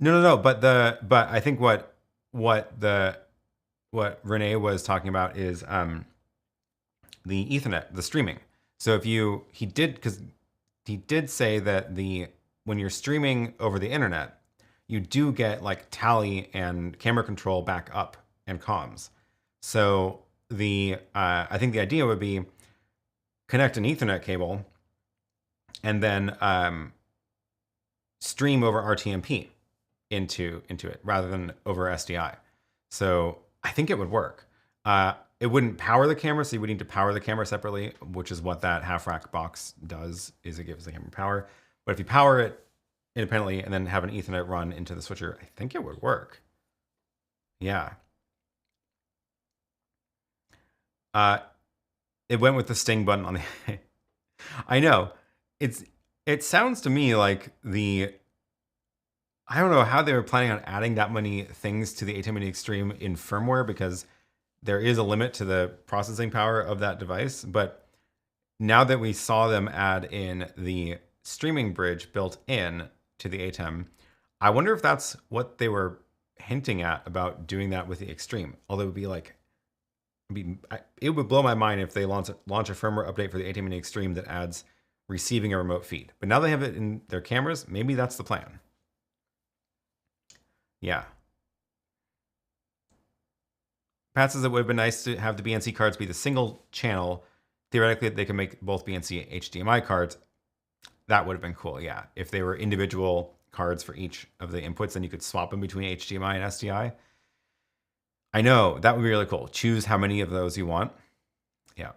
No. But I think what Renee was talking about is the Ethernet, the streaming. So if he did say that when you're streaming over the internet, you do get like tally and camera control back up and comms. So I think the idea would be connect an Ethernet cable and then stream over RTMP into it rather than over SDI. So I think it would work. It wouldn't power the camera, so you would need to power the camera separately, which is what that half rack box does, is it gives the camera power. But if you power it independently and then have an Ethernet run into the switcher, I think it would work. Yeah. It went with the sting button on the... I know. It sounds to me like I don't know how they were planning on adding that many things to the ATEM Mini Extreme in firmware, because there is a limit to the processing power of that device. But now that we saw them add in the streaming bridge built in to the ATEM, I wonder if that's what they were hinting at about doing that with the Extreme. Although it would be like, it would blow my mind if they launch a firmware update for the ATEM Mini Extreme that adds receiving a remote feed. But now they have it in their cameras, maybe that's the plan. Yeah. Pat says it would have been nice to have the BNC cards be the single channel. Theoretically, they can make both BNC HDMI cards. That would have been cool, yeah. If they were individual cards for each of the inputs, then you could swap them between HDMI and SDI. I know, that would be really cool. Choose how many of those you want. Yeah.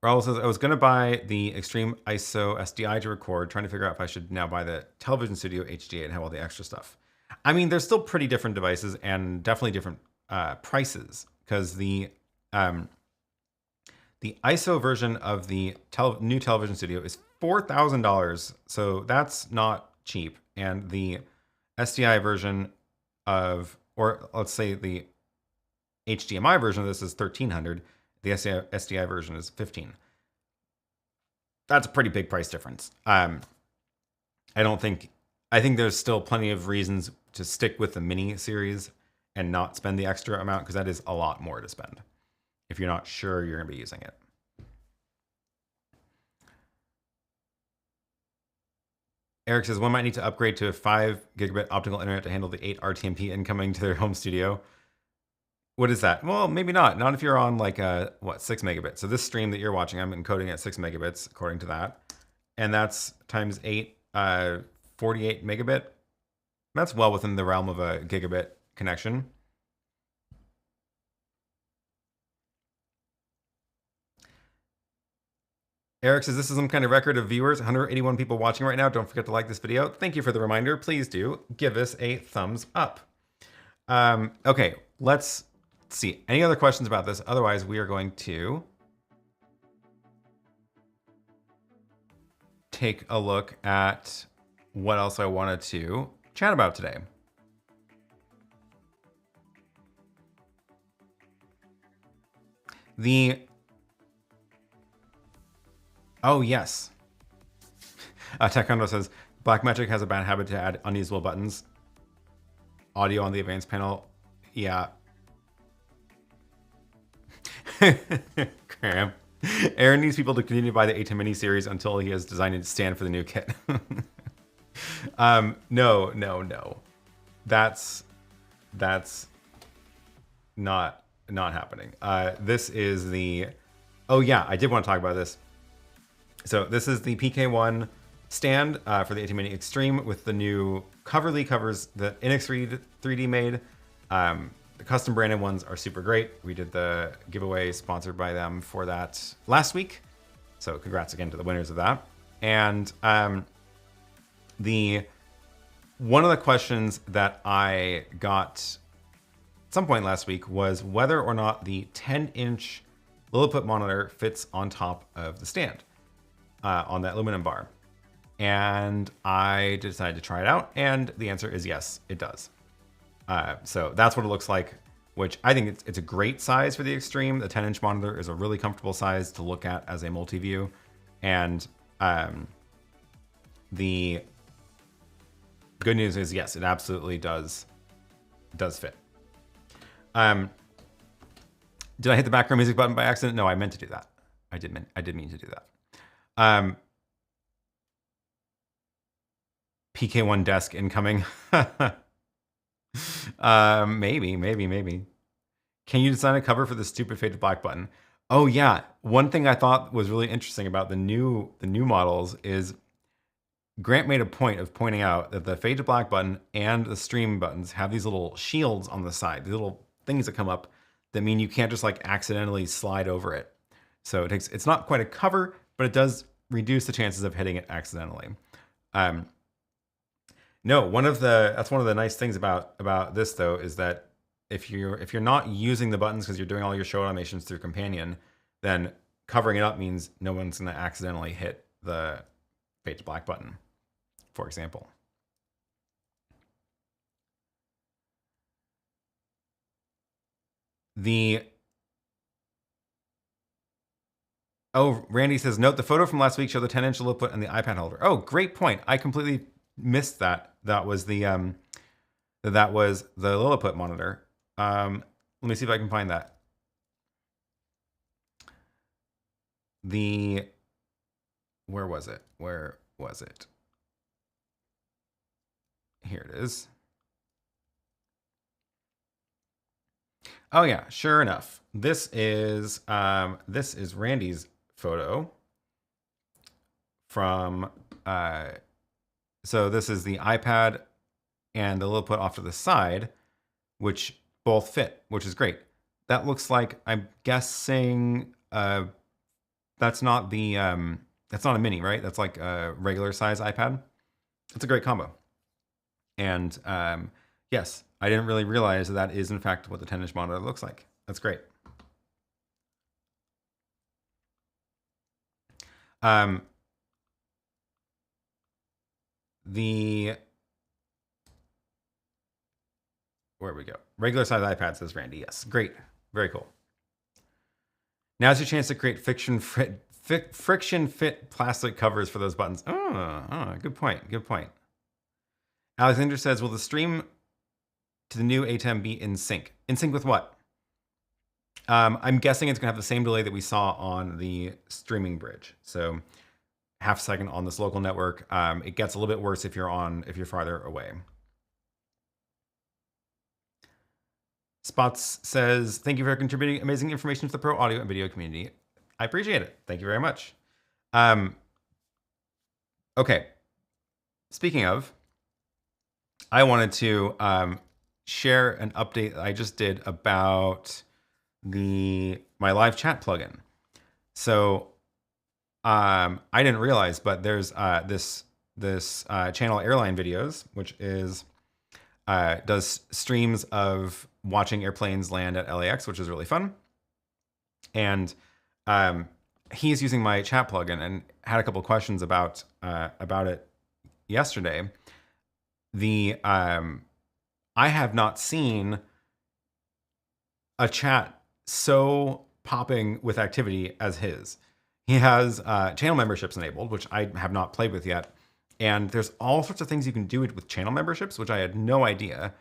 Raul says, I was going to buy the Extreme ISO SDI to record, trying to figure out if I should now buy the Television Studio HD8 and have all the extra stuff. I mean, they're still pretty different devices and definitely different prices, because the ISO version of the new Television Studio is $4,000, so that's not cheap. And the SDI version of, or let's say the HDMI version of this is $1,300. The SDI version is $1,500. That's a pretty big price difference. I think there's still plenty of reasons to stick with the Mini series and not spend the extra amount, because that is a lot more to spend if you're not sure you're going to be using it. Eric says, one might need to upgrade to a 5 gigabit optical internet to handle the 8 RTMP incoming to their home studio. What is that? Well, maybe not. Not if you're on like 6 megabits. So this stream that you're watching, I'm encoding at 6 megabits according to that. And that's times 8, 48 megabit. That's well within the realm of a gigabit connection. Eric says, this is some kind of record of viewers, 181 people watching right now. Don't forget to like this video. Thank you for the reminder. Please do give us a thumbs up. Okay, let's see. Any other questions about this? Otherwise, we are going to take a look at what else I wanted to chat about today. Oh, yes. Taekwondo says, Blackmagic has a bad habit to add unusable buttons. Audio on the advanced panel. Yeah. Cram. Aaron needs people to continue to buy the ATEM Mini series until he has designed a stand for the new kit. No. That's not happening. This is the... Oh, yeah, I did want to talk about this. So this is the PK1 stand for the ATEM Mini Extreme with the new coverly covers that NX3D made. The custom branded ones are super great. We did the giveaway sponsored by them for that last week. So congrats again to the winners of that. And one of the questions that I got at some point last week was whether or not the 10-inch Lilliput monitor fits on top of the stand. On that aluminum bar. And I decided to try it out, and the answer is yes, it does. So that's what it looks like, which I think it's a great size for the Extreme. The 10-inch monitor is a really comfortable size to look at as a multi-view. And the good news is, yes, it absolutely does fit. Did I hit the background music button by accident? No, I meant to do that. I did mean to do that. PK1 desk incoming. Maybe. Can you design a cover for the stupid faded black button? Oh yeah. One thing I thought was really interesting about the new models is Grant made a point of pointing out that the fade to black button and the stream buttons have these little shields on the side, these little things that come up that mean you can't just like accidentally slide over it. So it's not quite a cover, but it does reduce the chances of hitting it accidentally. No, that's one of the nice things about this though, is that if you're not using the buttons because you're doing all your show automations through Companion, then covering it up means no one's going to accidentally hit the fade to black button, for example. Oh, Randy says, note the photo from last week showed the 10-inch Lilliput and the iPad holder. Oh, great point. I completely missed that. That was the Lilliput monitor. Let me see if I can find that. Where was it? Where was it? Here it is. Oh yeah, sure enough. This is Randy's photo from so this is the iPad and the Lilliput off to the side, which both fit, which is great. That looks like, I'm guessing that's not a mini, right? That's like a regular size iPad. It's a great combo. And yes, I didn't really realize that is in fact what the 10-inch monitor looks like. That's great. Where we go? Regular size iPad, says Randy. Yes, great, very cool. Now's your chance to create friction fit plastic covers for those buttons. Oh, good point. Good point. Alexander says, will the stream to the new ATEM be in sync? In sync with what? I'm guessing it's gonna have the same delay that we saw on the streaming bridge. So half a second on this local network. It gets a little bit worse if you're farther away. Spots says, thank you for contributing amazing information to the pro audio and video community. I appreciate it. Thank you very much. Okay. Speaking of, I wanted to share an update that I just did about my live chat plugin. So I didn't realize, but there's this channel Airline Videos, which is does streams of watching airplanes land at LAX, which is really fun. And he's using my chat plugin and had a couple questions about it yesterday. I have not seen a chat so popping with activity as his. He has channel memberships enabled, which I have not played with yet. And there's all sorts of things you can do with channel memberships, which I had no idea.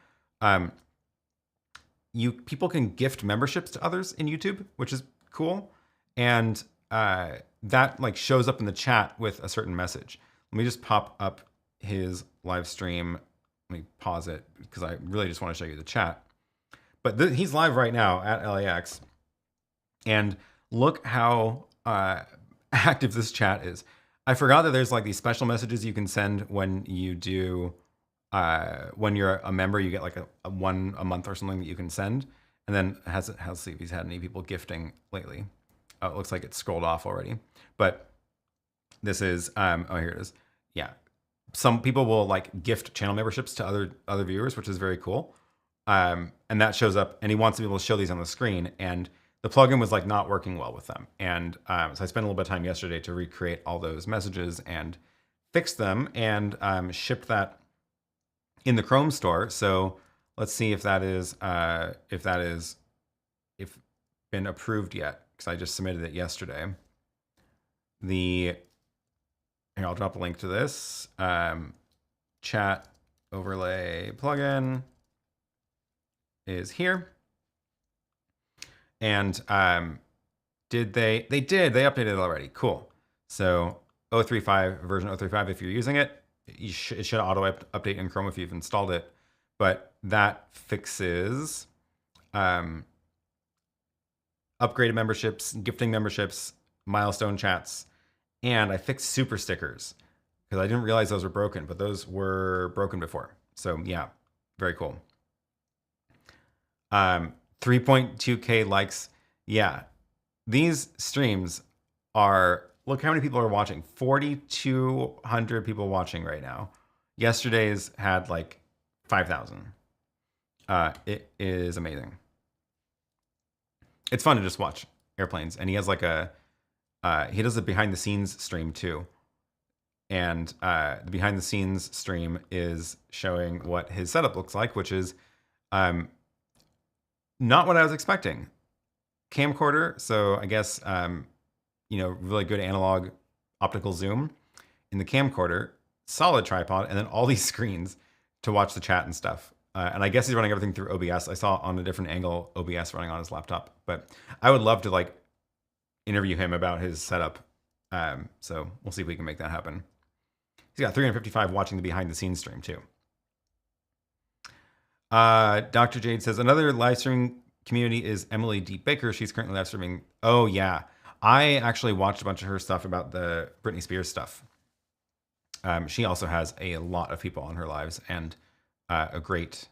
People can gift memberships to others in YouTube, which is cool. And that like shows up in the chat with a certain message. Let me just pop up his live stream. Let me pause it because I really just want to show you the chat. But he's live right now at LAX. And look how active this chat is. I forgot that there's like these special messages you can send when you do, when you're a member, you get like a one a month or something that you can send. And then let's see if he's had any people gifting lately. Oh, it looks like it's scrolled off already. But this is, oh, here it is. Yeah. Some people will like gift channel memberships to other viewers, which is very cool. And that shows up, and he wants to be able to show these on the screen. And the plugin was like not working well with them. And so I spent a little bit of time yesterday to recreate all those messages and fix them, and shipped that in the Chrome store. So let's see if that is been approved yet, because I just submitted it yesterday. Here, I'll drop a link to this chat overlay plugin is here. And they updated it already. Cool. So 0.35 version 0.35, if you're using it, it should auto update in Chrome if you've installed it. But that fixes upgraded memberships, gifting memberships, milestone chats, and I fixed super stickers because I didn't realize those were broken, but those were broken before. So yeah, very cool. 3.2K likes. Yeah, these streams are, look how many people are watching. 4,200 people watching right now. Yesterday's had like 5,000. It is amazing. It's fun to just watch airplanes, and he has like he does a behind the scenes stream too. And the behind the scenes stream is showing what his setup looks like, which is not what I was expecting. Camcorder, so I guess really good analog optical zoom in the camcorder, solid tripod, and then all these screens to watch the chat and stuff. And I guess he's running everything through OBS. I saw on a different angle OBS running on his laptop, but I would love to like interview him about his setup. So we'll see if we can make that happen. He's got 355 watching the behind the scenes stream too. Dr. Jade says another live streaming community is Emily D. Baker. She's currently live streaming. Oh yeah. I actually watched a bunch of her stuff about the Britney Spears stuff. She also has a lot of people on her lives and a great,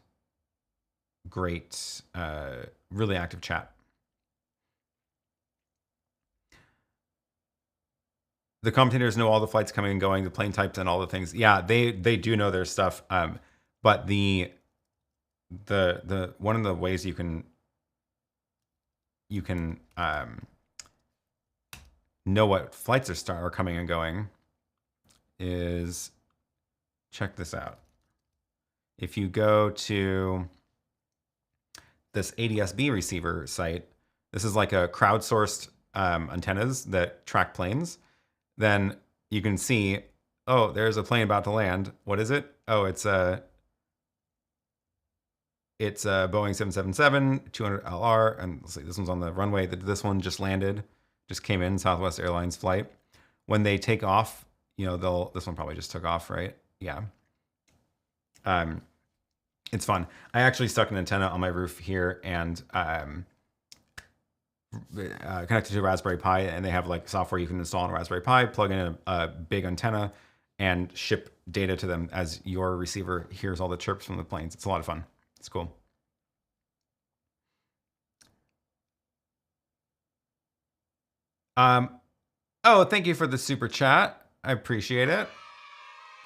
really active chat. The commentators know all the flights coming and going, the plane types and all the things. Yeah, they do know their stuff. But the one of the ways you can know what flights are coming and going is, check this out. If you go to this ADSB receiver site, this is like a crowdsourced antennas that track planes. Then you can see, oh, there's a plane about to land. What is it? Oh, it's a Boeing 777 200LR, and let's see, this one's on the runway. This one just landed, just came in, Southwest Airlines flight. When they take off, this one probably just took off, right? Yeah. It's fun. I actually stuck an antenna on my roof here and connected to a Raspberry Pi, and they have like software you can install on a Raspberry Pi, plug in a big antenna, and ship data to them as your receiver hears all the chirps from the planes. It's a lot of fun. It's cool. Oh, thank you for the super chat. I appreciate it.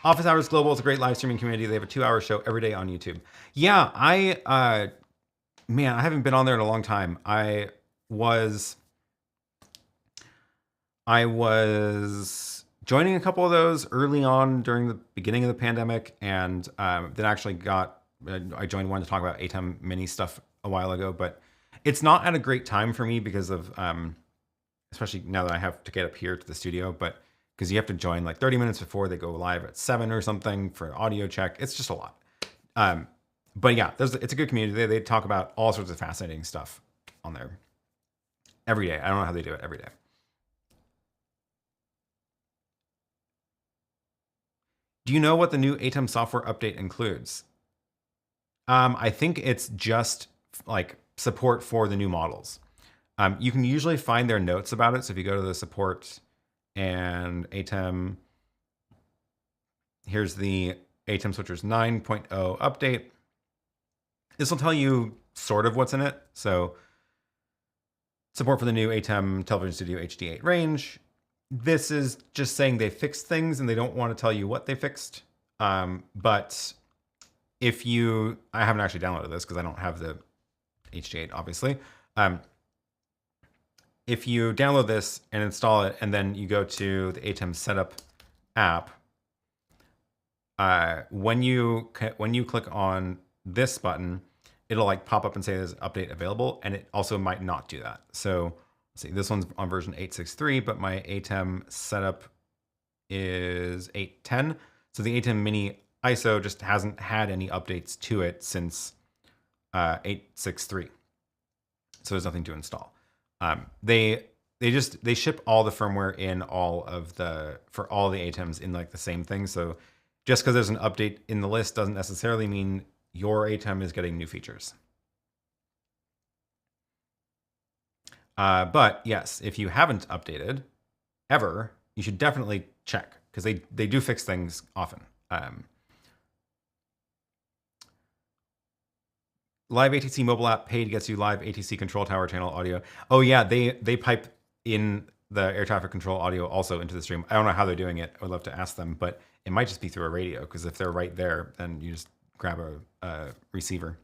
Office Hours Global is a great live streaming community. They have a 2-hour show every day on YouTube. Yeah, I haven't been on there in a long time. I was joining a couple of those early on during the beginning of the pandemic, and then actually I joined one to talk about ATEM Mini stuff a while ago, but it's not at a great time for me because of, especially now that I have to get up here to the studio, but because you have to join like 30 minutes before they go live at 7 or something for an audio check. It's just a lot. But yeah, it's a good community. They talk about all sorts of fascinating stuff on there every day. I don't know how they do it every day. Do you know what the new ATEM software update includes? I think it's just like support for the new models. You can usually find their notes about it. So if you go to the support and ATEM, here's the ATEM Switchers 9.0 update. This will tell you sort of what's in it. So support for the new ATEM Television Studio HD8 range. This is just saying they fixed things and they don't want to tell you what they fixed. But I haven't actually downloaded this because I don't have the HD8, obviously. If you download this and install it, and then you go to the ATEM Setup app, when you click on this button, it'll like pop up and say there's an update available, and it also might not do that. So let's see, this one's on version 8.6.3, but my ATEM setup is 8.10. So the ATEM Mini ISO just hasn't had any updates to it since 8.6.3. So there's nothing to install. They ship all the firmware in for all the ATEMs in like the same thing. So just because there's an update in the list doesn't necessarily mean your ATEM is getting new features. But yes, if you haven't updated ever, you should definitely check because they do fix things often. Live ATC mobile app paid gets you live ATC control tower channel audio. Oh yeah, they pipe in the air traffic control audio also into the stream. I don't know how they're doing it. I would love to ask them, but it might just be through a radio because if they're right there, then you just grab a receiver.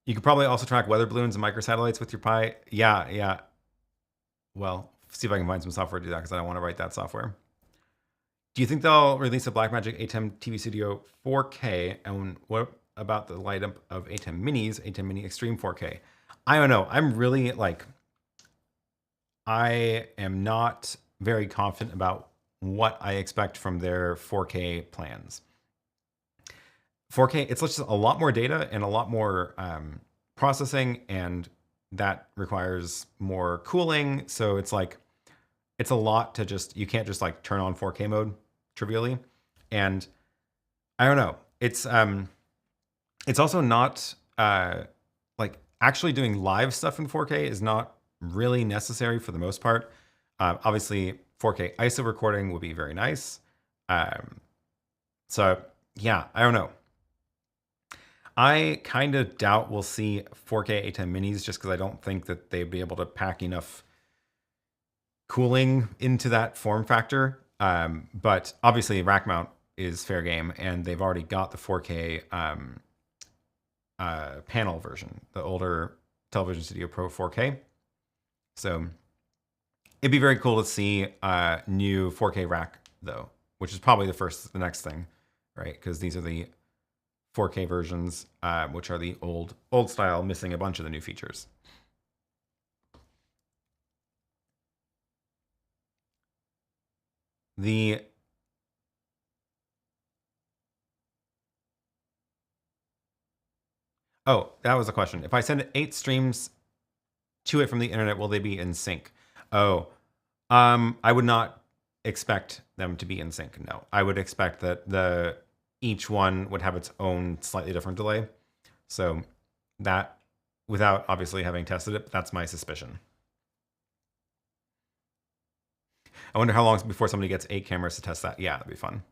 You could probably also track weather balloons and microsatellites with your Pi. Yeah, yeah. Well, see if I can find some software to do that because I don't want to write that software. Do you think they'll release a Blackmagic ATEM TV Studio 4K? And what about the lineup of ATEM Minis, ATEM Mini Extreme 4K? I don't know. I'm really like, I am not very confident about what I expect from their 4K plans. 4K, it's just a lot more data and a lot more processing, and that requires more cooling. So it's like, it's a lot to just, you can't just like turn on 4K mode trivially. And I don't know. It's also not like actually doing live stuff in 4K is not really necessary for the most part. Obviously 4K ISO recording would be very nice. So yeah, I don't know. I kind of doubt we'll see 4K ATEM minis just because I don't think that they'd be able to pack enough cooling into that form factor. But obviously rack mount is fair game, and they've already got the 4K panel version, the older Television Studio Pro 4K. So it'd be very cool to see a new 4K rack though, which is probably the next thing, right? Because these are the 4K versions, which are the old style, missing a bunch of the new features. Oh, that was a question. If I send 8 streams to it from the internet, will they be in sync? Oh, I would not expect them to be in sync. No, I would expect that each one would have its own slightly different delay. So that, without obviously having tested it, that's my suspicion. I wonder how long before somebody gets 8 cameras to test that. Yeah, that'd be fun.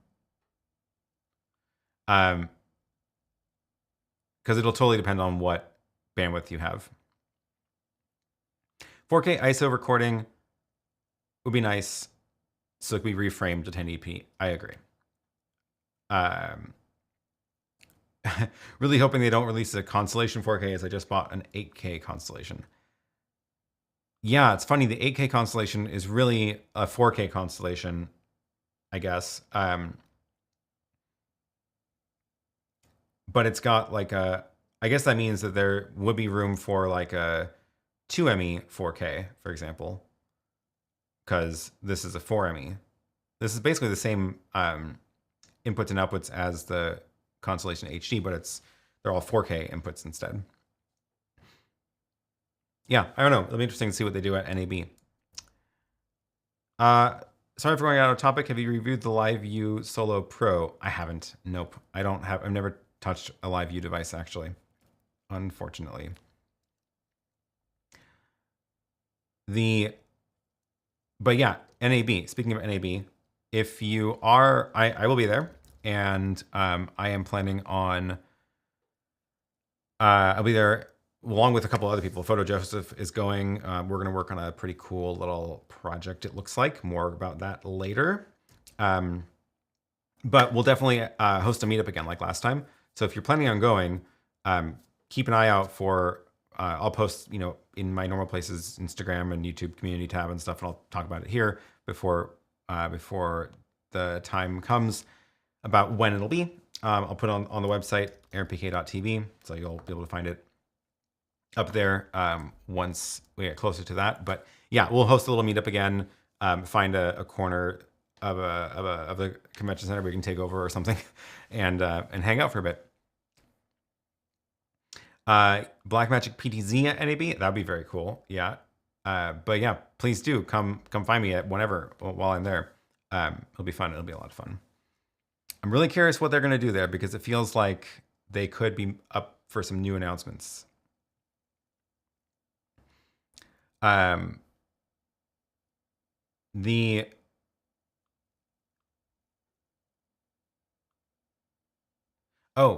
Because it'll totally depend on what bandwidth you have. 4K ISO recording would be nice, so it could be reframed to 1080p. I agree. Really hoping they don't release a Constellation 4K, as I just bought an 8K Constellation. Yeah, it's funny. The 8K Constellation is really a 4K Constellation, I guess. But it's got like a, I guess that means that there would be room for like a 2ME 4K, for example, because this is a 4ME. This is basically the same inputs and outputs as the Constellation HD, but they're all 4K inputs instead. Yeah, I don't know. It'll be interesting to see what they do at NAB. Sorry for going out of topic. Have you reviewed the LiveView Solo Pro? I haven't. Nope. I've never touched a LiveView device, actually, unfortunately. But yeah, NAB. Speaking of NAB, if you are, I will be there, and I am planning on, I'll be there along with a couple other people. Photo Joseph is going. We're going to work on a pretty cool little project, it looks like. More about that later. But we'll definitely host a meetup again like last time. So if you're planning on going, keep an eye out for, I'll post, in my normal places, Instagram and YouTube community tab and stuff, and I'll talk about it here before the time comes about when it'll be. I'll put it on the website, aaronpk.tv, so you'll be able to find it up there once we get closer to that. But yeah, we'll host a little meetup again, find a corner of the convention center we can take over or something, and hang out for a bit. Blackmagic PTZ at NAB, that'd be very cool. Yeah. But yeah, please do come find me at whenever while I'm there. It'll be fun. It'll be a lot of fun. I'm really curious what they're going to do there, because it feels like they could be up for some new announcements. Oh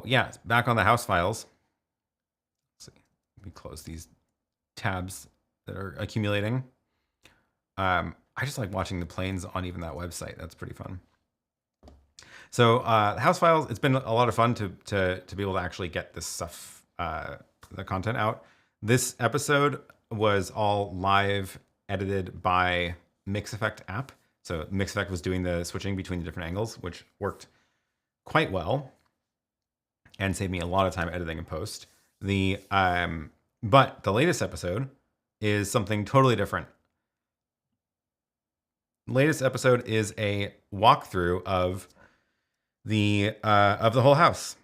yeah, back on the house files. Let's see, let me close these tabs that are accumulating. I just like watching the planes on even that website. That's pretty fun. So the house files, it's been a lot of fun to be able to actually get this stuff the content out. This episode was all live edited by Mix Effect app. So Mix Effect was doing the switching between the different angles, which worked quite well and saved me a lot of time editing and post. But the latest episode is something totally different. Latest episode is a walkthrough of the whole house.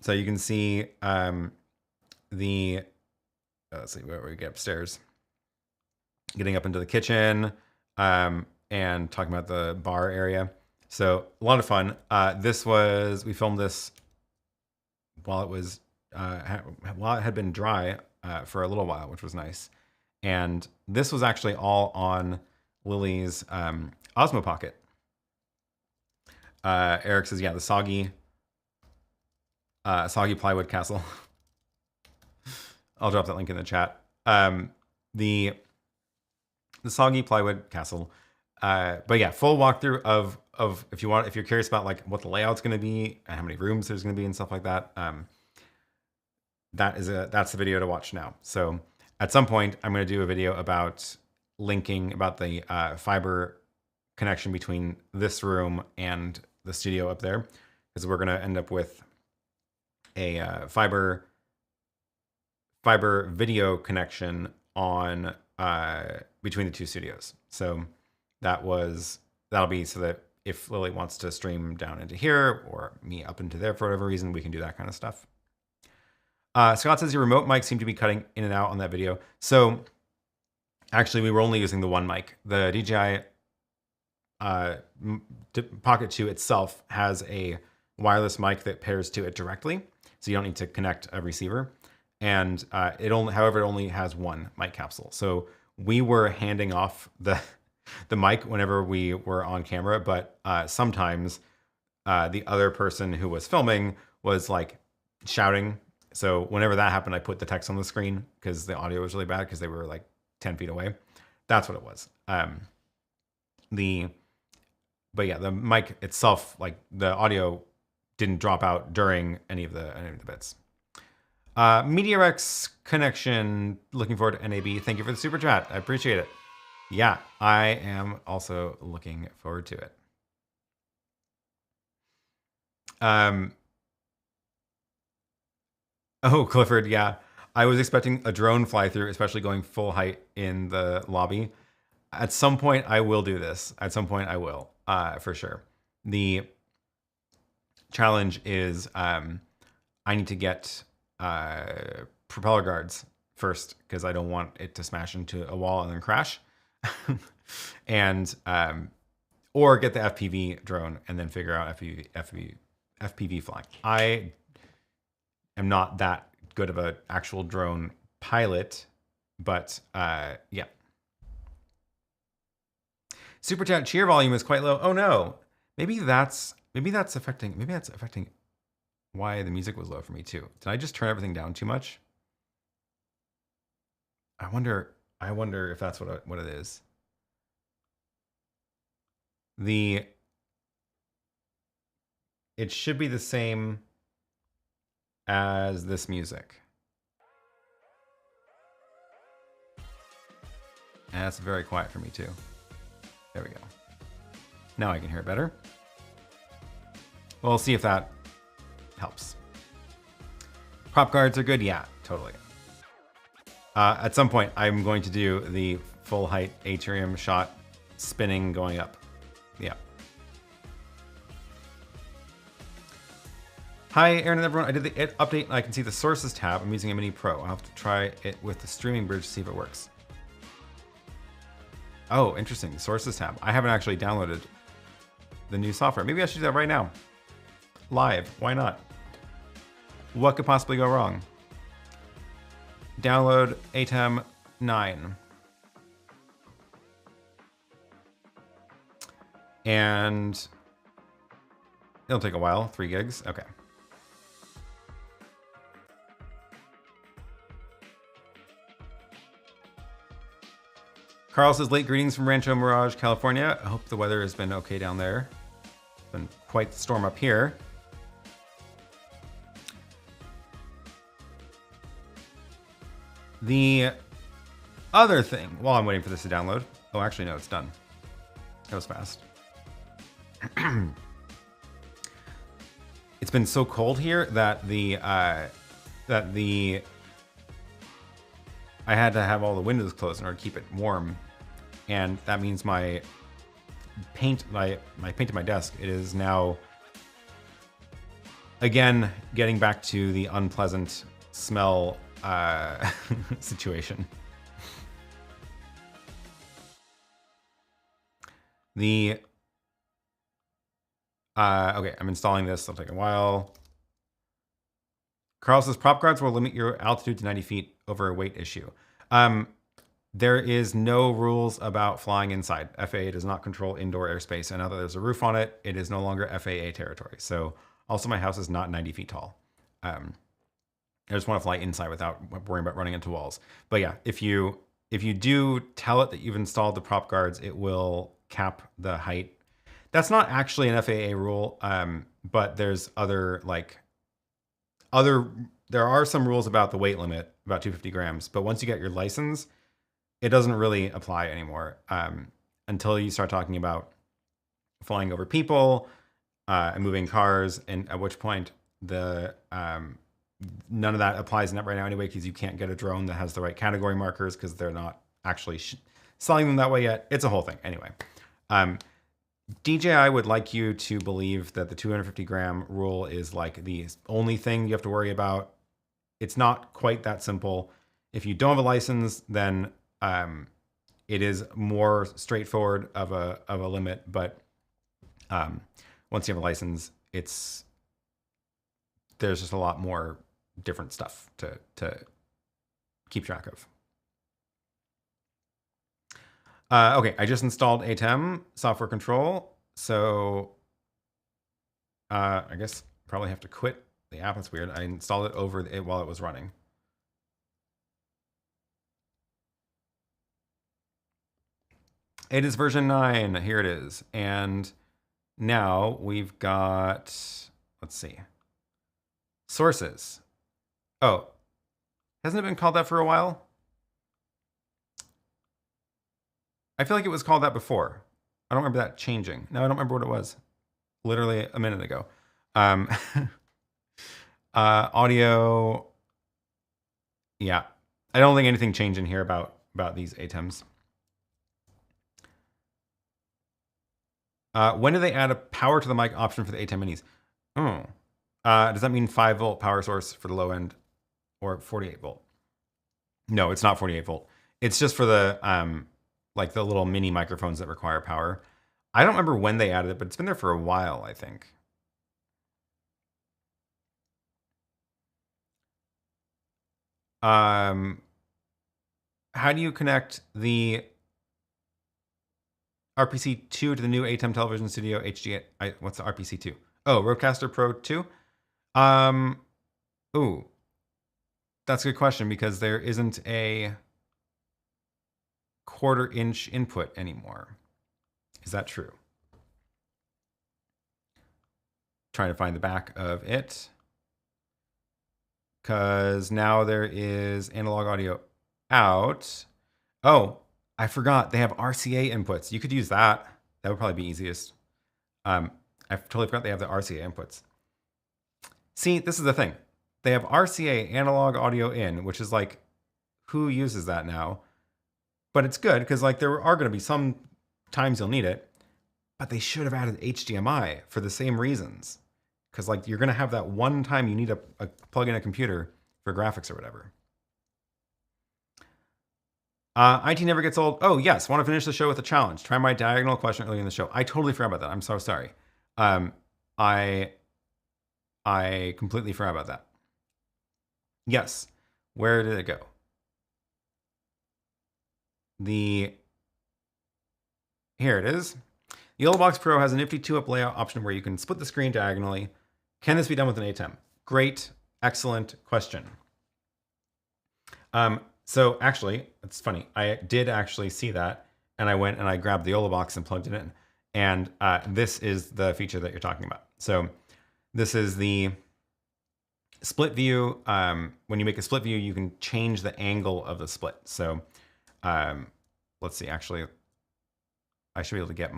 So you can see let's see where we get upstairs, getting up into the kitchen, and talking about the bar area. So a lot of fun. We filmed this while it was while it had been dry for a little while, which was nice. And this was actually all on Lily's Osmo Pocket. Eric says, yeah, the soggy plywood castle. I'll drop that link in the chat. The soggy plywood castle. But yeah, full walkthrough of if you're curious about like what the layout's going to be and how many rooms there's going to be and stuff like that. That's the video to watch now. So at some point, I'm going to do a video about the fiber connection between this room and the studio up there, because we're going to end up with a fiber video connection on between the two studios. So that'll be so that if Lily wants to stream down into here or me up into there for whatever reason, we can do that kind of stuff. Scott says your remote mic seemed to be cutting in and out on that video. So actually, we were only using the one mic. The DJI Pocket 2 itself has a wireless mic that pairs to it directly, so you don't need to connect a receiver. And however, it only has one mic capsule. So we were handing off the mic whenever we were on camera, but sometimes the other person who was filming was like shouting. So whenever that happened, I put the text on the screen because the audio was really bad because they were like 10 feet away. That's what it was. But yeah, the mic itself, like the audio didn't drop out during any of the bits. MediaRex connection. Looking forward to NAB. Thank you for the super chat. I appreciate it. Yeah, I am also looking forward to it. Oh, Clifford, yeah. I was expecting a drone fly through, especially going full height in the lobby. At some point, I will do this. At some point, I will, for sure. The challenge is I need to get propeller guards first because I don't want it to smash into a wall and then crash. And or get the FPV drone and then figure out FPV flying. I am not that good of an actual drone pilot, but yeah. Super chat cheer volume is quite low. Oh no, maybe that's affecting why the music was low for me too. Did I just turn everything down too much? I wonder if that's what it is. It should be the same as this music. And that's very quiet for me too. There we go. Now I can hear it better. We'll see if that helps. Prop guards are good. Yeah, totally. At some point, I'm going to do the full height atrium shot spinning going up. Yeah. Hi, Aaron and everyone. I did the update and I can see the sources tab. I'm using a Mini Pro. I'll have to try it with the streaming bridge to see if it works. Oh, interesting. The sources tab. I haven't actually downloaded the new software. Maybe I should do that right now. Live. Why not? What could possibly go wrong? Download ATEM 9. And it'll take a while. 3 gigs. Okay. Carl says, late greetings from Rancho Mirage, California. I hope the weather has been okay down there. It's been quite the storm up here. The other thing, while I'm waiting for this to download, oh, actually, no, it's done. That was fast. It's been so cold here that I had to have all the windows closed in order to keep it warm, and that means my paint to my desk, it is now again getting back to the unpleasant smell situation. Okay, I'm installing this. It'll take a while. Carl says prop guards will limit your altitude to 90 feet over a weight issue. There is no rules about flying inside. FAA does not control indoor airspace, and now that there's a roof on it, it is no longer FAA territory. So also my house is not 90 feet tall. I just want to fly inside without worrying about running into walls. But yeah, if you do tell it that you've installed the prop guards, it will cap the height. That's not actually an FAA rule, but there's there are some rules about the weight limit, about 250 grams. But once you get your license, it doesn't really apply anymore until you start talking about flying over people and moving cars, and at which point none of that applies right now anyway, because you can't get a drone that has the right category markers because they're not actually selling them that way yet. It's a whole thing. Anyway, DJI would like you to believe that the 250 gram rule is like the only thing you have to worry about. It's not quite that simple. If you don't have a license, then it is more straightforward of a limit. But once you have a license, there's just a lot more different stuff to keep track of. Okay, I just installed ATEM software control, so I guess probably have to quit the app. That's weird. I installed it over it while it was running. It is version 9. Here it is. And now we've got, let's see, sources. Oh, hasn't it been called that for a while? I feel like it was called that before. I don't remember that changing. No, I don't remember what it was. Literally a minute ago. Audio. Yeah. I don't think anything changed in here about these ATEMs. When do they add a power to the mic option for the ATEM Minis? Oh. Does that mean 5-volt power source for the low end or 48 volt? No, it's not 48 volt. It's just for the like the little mini microphones that require power. I don't remember when they added it, but it's been there for a while, I think. How do you connect the RPC2 to the new ATEM Television Studio HD8? What's the RPC2? Oh, Rodecaster Pro 2? Ooh, that's a good question because there isn't a 1/4 inch input anymore. Is that true? Trying to find the back of it. Because now there is analog audio out. Oh, I forgot. They have RCA inputs. You could use that. That would probably be easiest. I totally forgot they have the RCA inputs. See, this is the thing. They have RCA analog audio in, which is like, who uses that now? But it's good because like there are going to be some times you'll need it, but they should have added HDMI for the same reasons. Because like you're going to have that one time you need a plug in a computer for graphics or whatever. IT never gets old. Oh yes, want to finish the show with a challenge. Try my diagonal question early in the show. I totally forgot about that. I'm so sorry. I completely forgot about that. Yes. Where did it go? Here it is. Yolobox Pro has a nifty 2-up layout option where you can split the screen diagonally. Can this be done with an ATEM? Great, excellent question. So actually, it's funny. I did actually see that, and I went and I grabbed the Yolobox and plugged it in. And this is the feature that you're talking about. So this is the Split view, when you make a split view, you can change the angle of the split. So let's see, actually, I should be able to get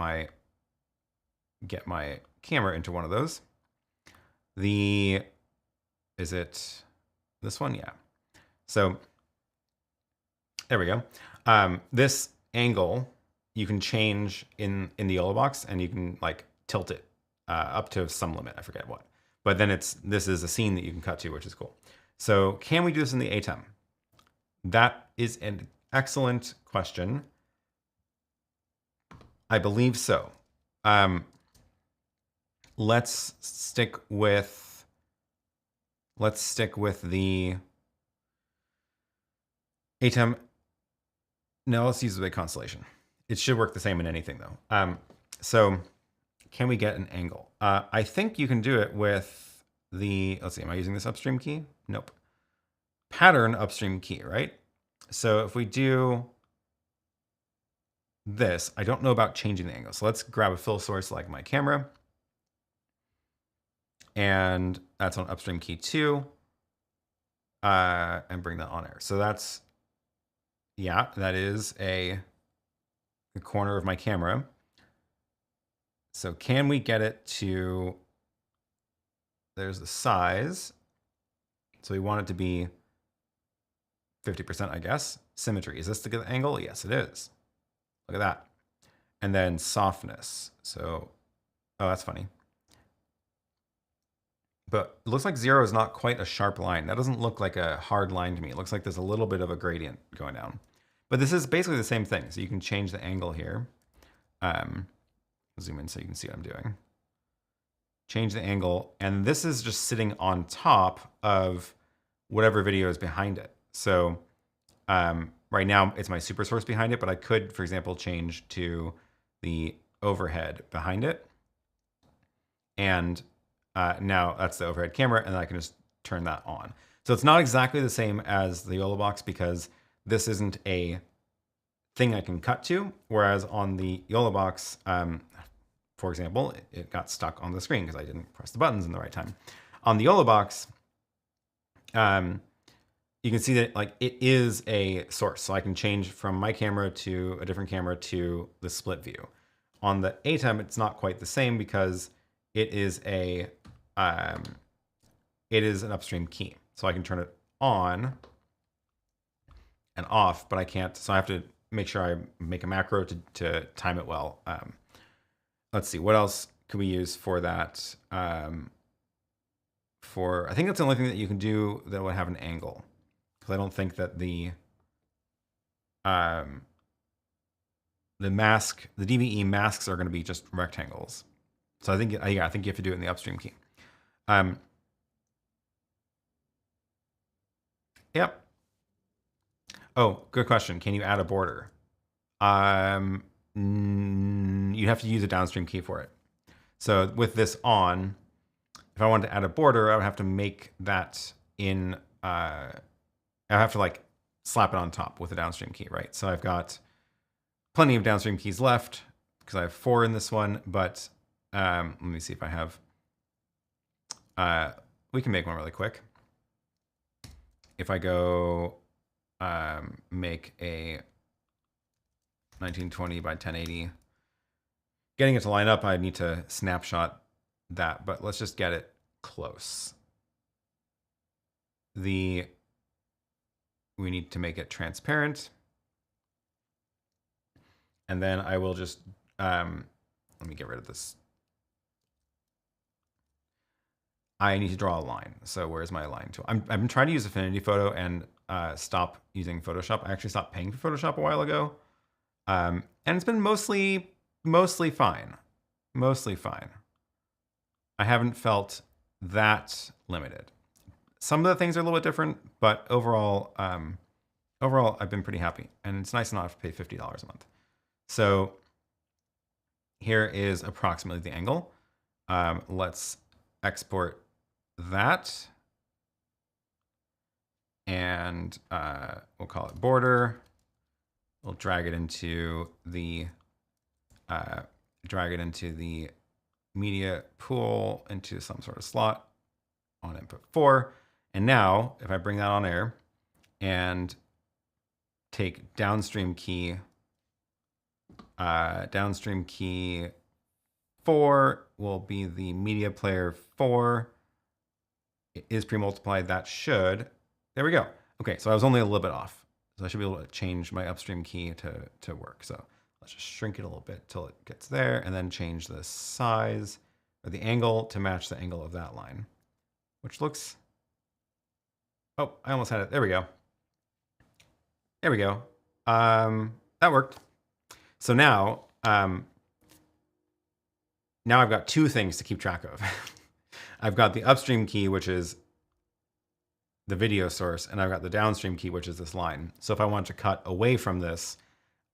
my camera into one of those. Is it this one? Yeah. So there we go. This angle you can change in the Yolobox, and you can like tilt it up to some limit. I forget what. But then this is a scene that you can cut to, which is cool. So can we do this in the ATEM? That is an excellent question. I believe so. Let's stick with the ATEM. No, let's use the Constellation. It should work the same in anything though. So can we get an angle? I think you can do it with the, let's see, am I using this upstream key? Nope. Pattern upstream key, right? So if we do this, I don't know about changing the angle. So let's grab a fill source like my camera. And that's on upstream key 2. And bring that on air. So that's, yeah, that is the corner of my camera. So can we get it to, there's the size. So we want it to be 50%, I guess. Symmetry, is this the good angle? Yes, it is. Look at that. And then softness. So, oh, that's funny. But it looks like 0 is not quite a sharp line. That doesn't look like a hard line to me. It looks like there's a little bit of a gradient going down. But this is basically the same thing. So you can change the angle here. Zoom in so you can see what I'm doing. Change the angle. And this is just sitting on top of whatever video is behind it. So right now it's my super source behind it, but I could, for example, change to the overhead behind it. And now that's the overhead camera, and I can just turn that on. So it's not exactly the same as the Yolobox because this isn't a thing I can cut to, whereas on the Yolobox, for example, it got stuck on the screen because I didn't press the buttons in the right time. On the Yolobox, you can see that like it is a source, so I can change from my camera to a different camera to the split view. On the ATEM, it's not quite the same because it is an upstream key, so I can turn it on and off, but I can't. So I have to make sure I make a macro to time it well. Let's see, what else can we use for that? I think that's the only thing that you can do that would have an angle, because I don't think that the DVE masks are going to be just rectangles. So I think, yeah, I think you have to do it in the upstream key. Yep. Oh, good question. Can you add a border? You have to use a downstream key for it. So with this on, if I wanted to add a border, I would have to make that in, I have to like slap it on top with a downstream key, right? So I've got plenty of downstream keys left because I have 4 in this one, but let me see if I have, we can make one really quick. If I go make a 1920 by 1080, getting it to line up, I need to snapshot that, but let's just get it close. We need to make it transparent. And then I will just, let me get rid of this. I need to draw a line. So where's my line tool? I've been trying to use Affinity Photo and stop using Photoshop. I actually stopped paying for Photoshop a while ago. And it's been mostly fine. Mostly fine. I haven't felt that limited. Some of the things are a little bit different, but overall, I've been pretty happy. And it's nice not to pay $50 a month. So here is approximately the angle. Let's export that. And we'll call it border. We'll drag it into the media pool into some sort of slot on input 4. And now if I bring that on air and take downstream key 4 will be the media player 4. It is pre-multiplied. That should, there we go. Okay, so I was only a little bit off. So I should be able to change my upstream key to work. So let's just shrink it a little bit till it gets there, and then change the size or the angle to match the angle of that line, which looks, oh, I almost had it. There we go. There we go. That worked. So now, now I've got two things to keep track of. I've got the upstream key, which is the video source, and I've got the downstream key, which is this line. So if I want to cut away from this,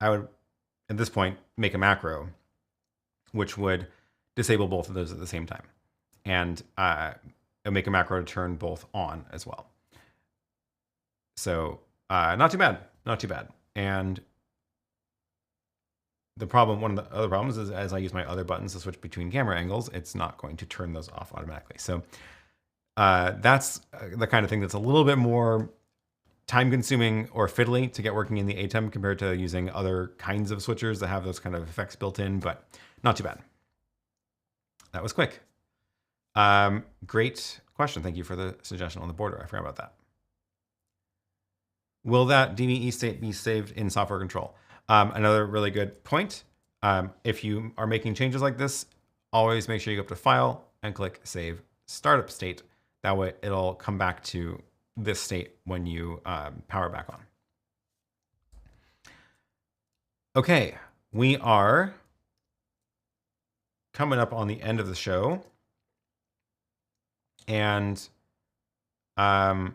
I would, at this point, make a macro, which would disable both of those at the same time. And make a macro to turn both on as well. So not too bad, not too bad. And the problem, one of the other problems is as I use my other buttons to switch between camera angles, it's not going to turn those off automatically. So that's the kind of thing that's a little bit more time consuming or fiddly to get working in the ATEM compared to using other kinds of switchers that have those kind of effects built in, but not too bad. That was quick. Great question. Thank you for the suggestion on the border. I forgot about that. Will that DVE state be saved in software control? Another really good point. If you are making changes like this, always make sure you go up to File and click Save Startup State. That way it'll come back to this state when you power back on. Okay, we are coming up on the end of the show. And, oh,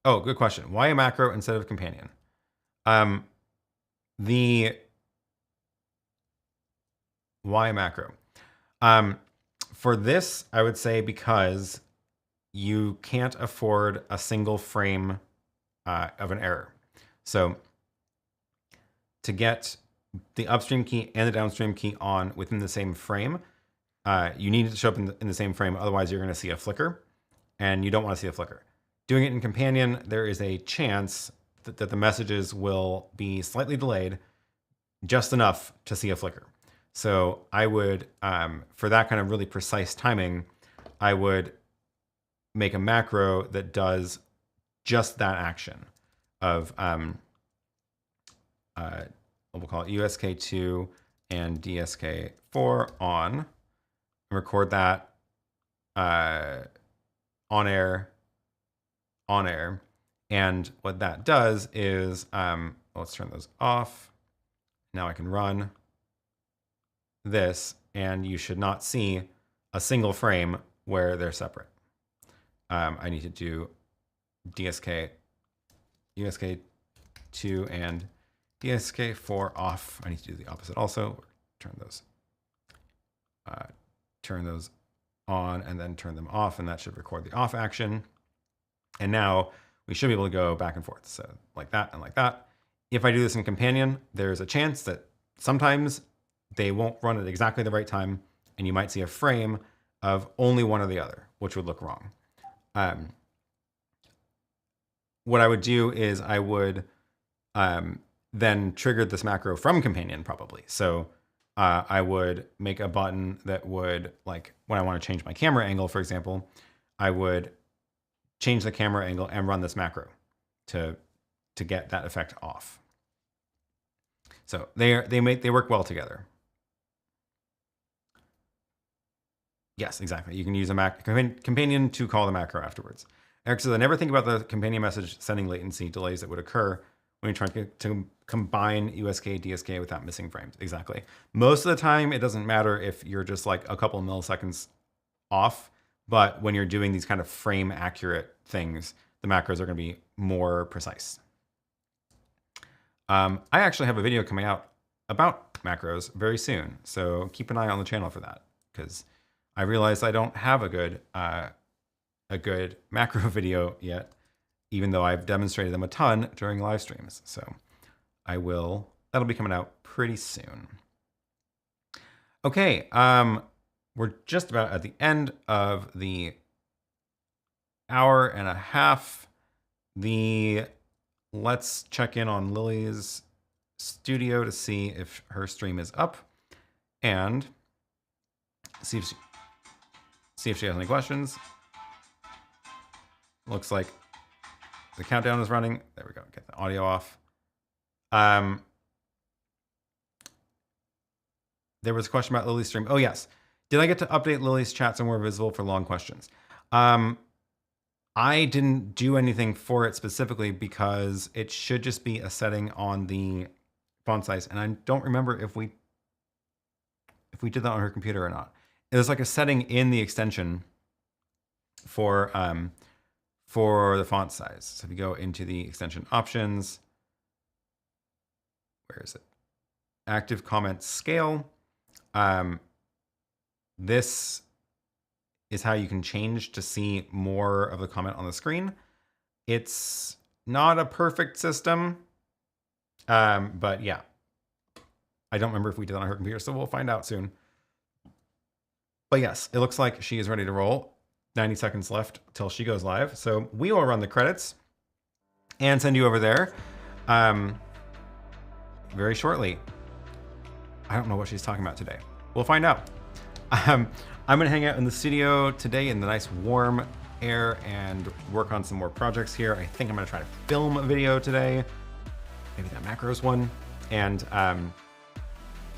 good question. Why a macro instead of companion? Why a macro? For this, I would say because you can't afford a single frame of an error. So to get the upstream key and the downstream key on within the same frame, you need it to show up in the same frame. Otherwise, you're going to see a flicker, and you don't want to see a flicker. Doing it in companion, there is a chance that the messages will be slightly delayed, just enough to see a flicker. So I would, for that kind of really precise timing, I would make a macro that does just that action of, we'll call it USK2 and DSK4 on, and record that on air. And what that does is, let's turn those off. Now I can run this, and you should not see a single frame where they're separate. I need to do USK2 and DSK4 off. I need to do the opposite also. Turn those on and then turn them off, and that should record the off action. And now we should be able to go back and forth. So like that and like that. If I do this in companion, there's a chance that sometimes they won't run at exactly the right time, and you might see a frame of only one or the other, which would look wrong. What I would do is I would then trigger this macro from companion probably. So I would make a button that would, like when I want to change my camera angle, for example, I would change the camera angle and run this macro to get that effect off. So they work well together. Yes, exactly. You can use a companion to call the macro afterwards. Eric says, I never think about the companion message sending latency delays that would occur when you're trying to combine USK, DSK without missing frames. Exactly. Most of the time, it doesn't matter if you're just like a couple of milliseconds off, but when you're doing these kind of frame accurate things, the macros are going to be more precise. I actually have a video coming out about macros very soon, so keep an eye on the channel for that, because I realized I don't have a good macro video yet, even though I've demonstrated them a ton during live streams. So that'll be coming out pretty soon. Okay, we're just about at the end of the hour and a half. Let's check in on Lily's studio to see if her stream is up and see if she has any questions. Looks like the countdown is running. There we go. Get the audio off. There was a question about Lily's stream. Oh, yes. Did I get to update Lily's chat so more visible for long questions? I didn't do anything for it specifically because it should just be a setting on the font size. And I don't remember if we did that on her computer or not. There's like a setting in the extension for the font size. So if you go into the extension options, where is it? Active comment scale. This is how you can change to see more of the comment on the screen. It's not a perfect system, but yeah. I don't remember if we did it on her computer, so we'll find out soon. But yes, it looks like she is ready to roll. 90 seconds left till she goes live. So we will run the credits and send you over there very shortly. I don't know what she's talking about today. We'll find out. I'm gonna hang out in the studio today in the nice warm air and work on some more projects here. I think I'm gonna try to film a video today, maybe that macros one. And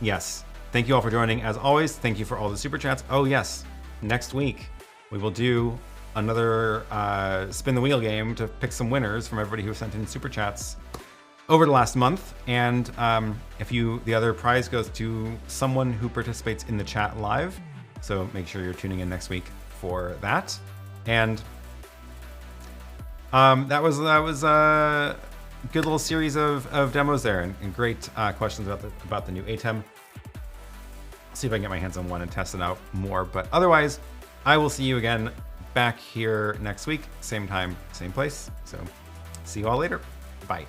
yes, thank you all for joining. As always, thank you for all the super chats. Oh yes, next week we will do another spin the wheel game to pick some winners from everybody who sent in super chats over the last month. And the other prize goes to someone who participates in the chat live. So make sure you're tuning in next week for that. And that was a good little series of demos there and great questions about the new ATEM. I'll see if I can get my hands on one and test it out more. But otherwise, I will see you again back here next week, same time, same place. So see you all later. Bye.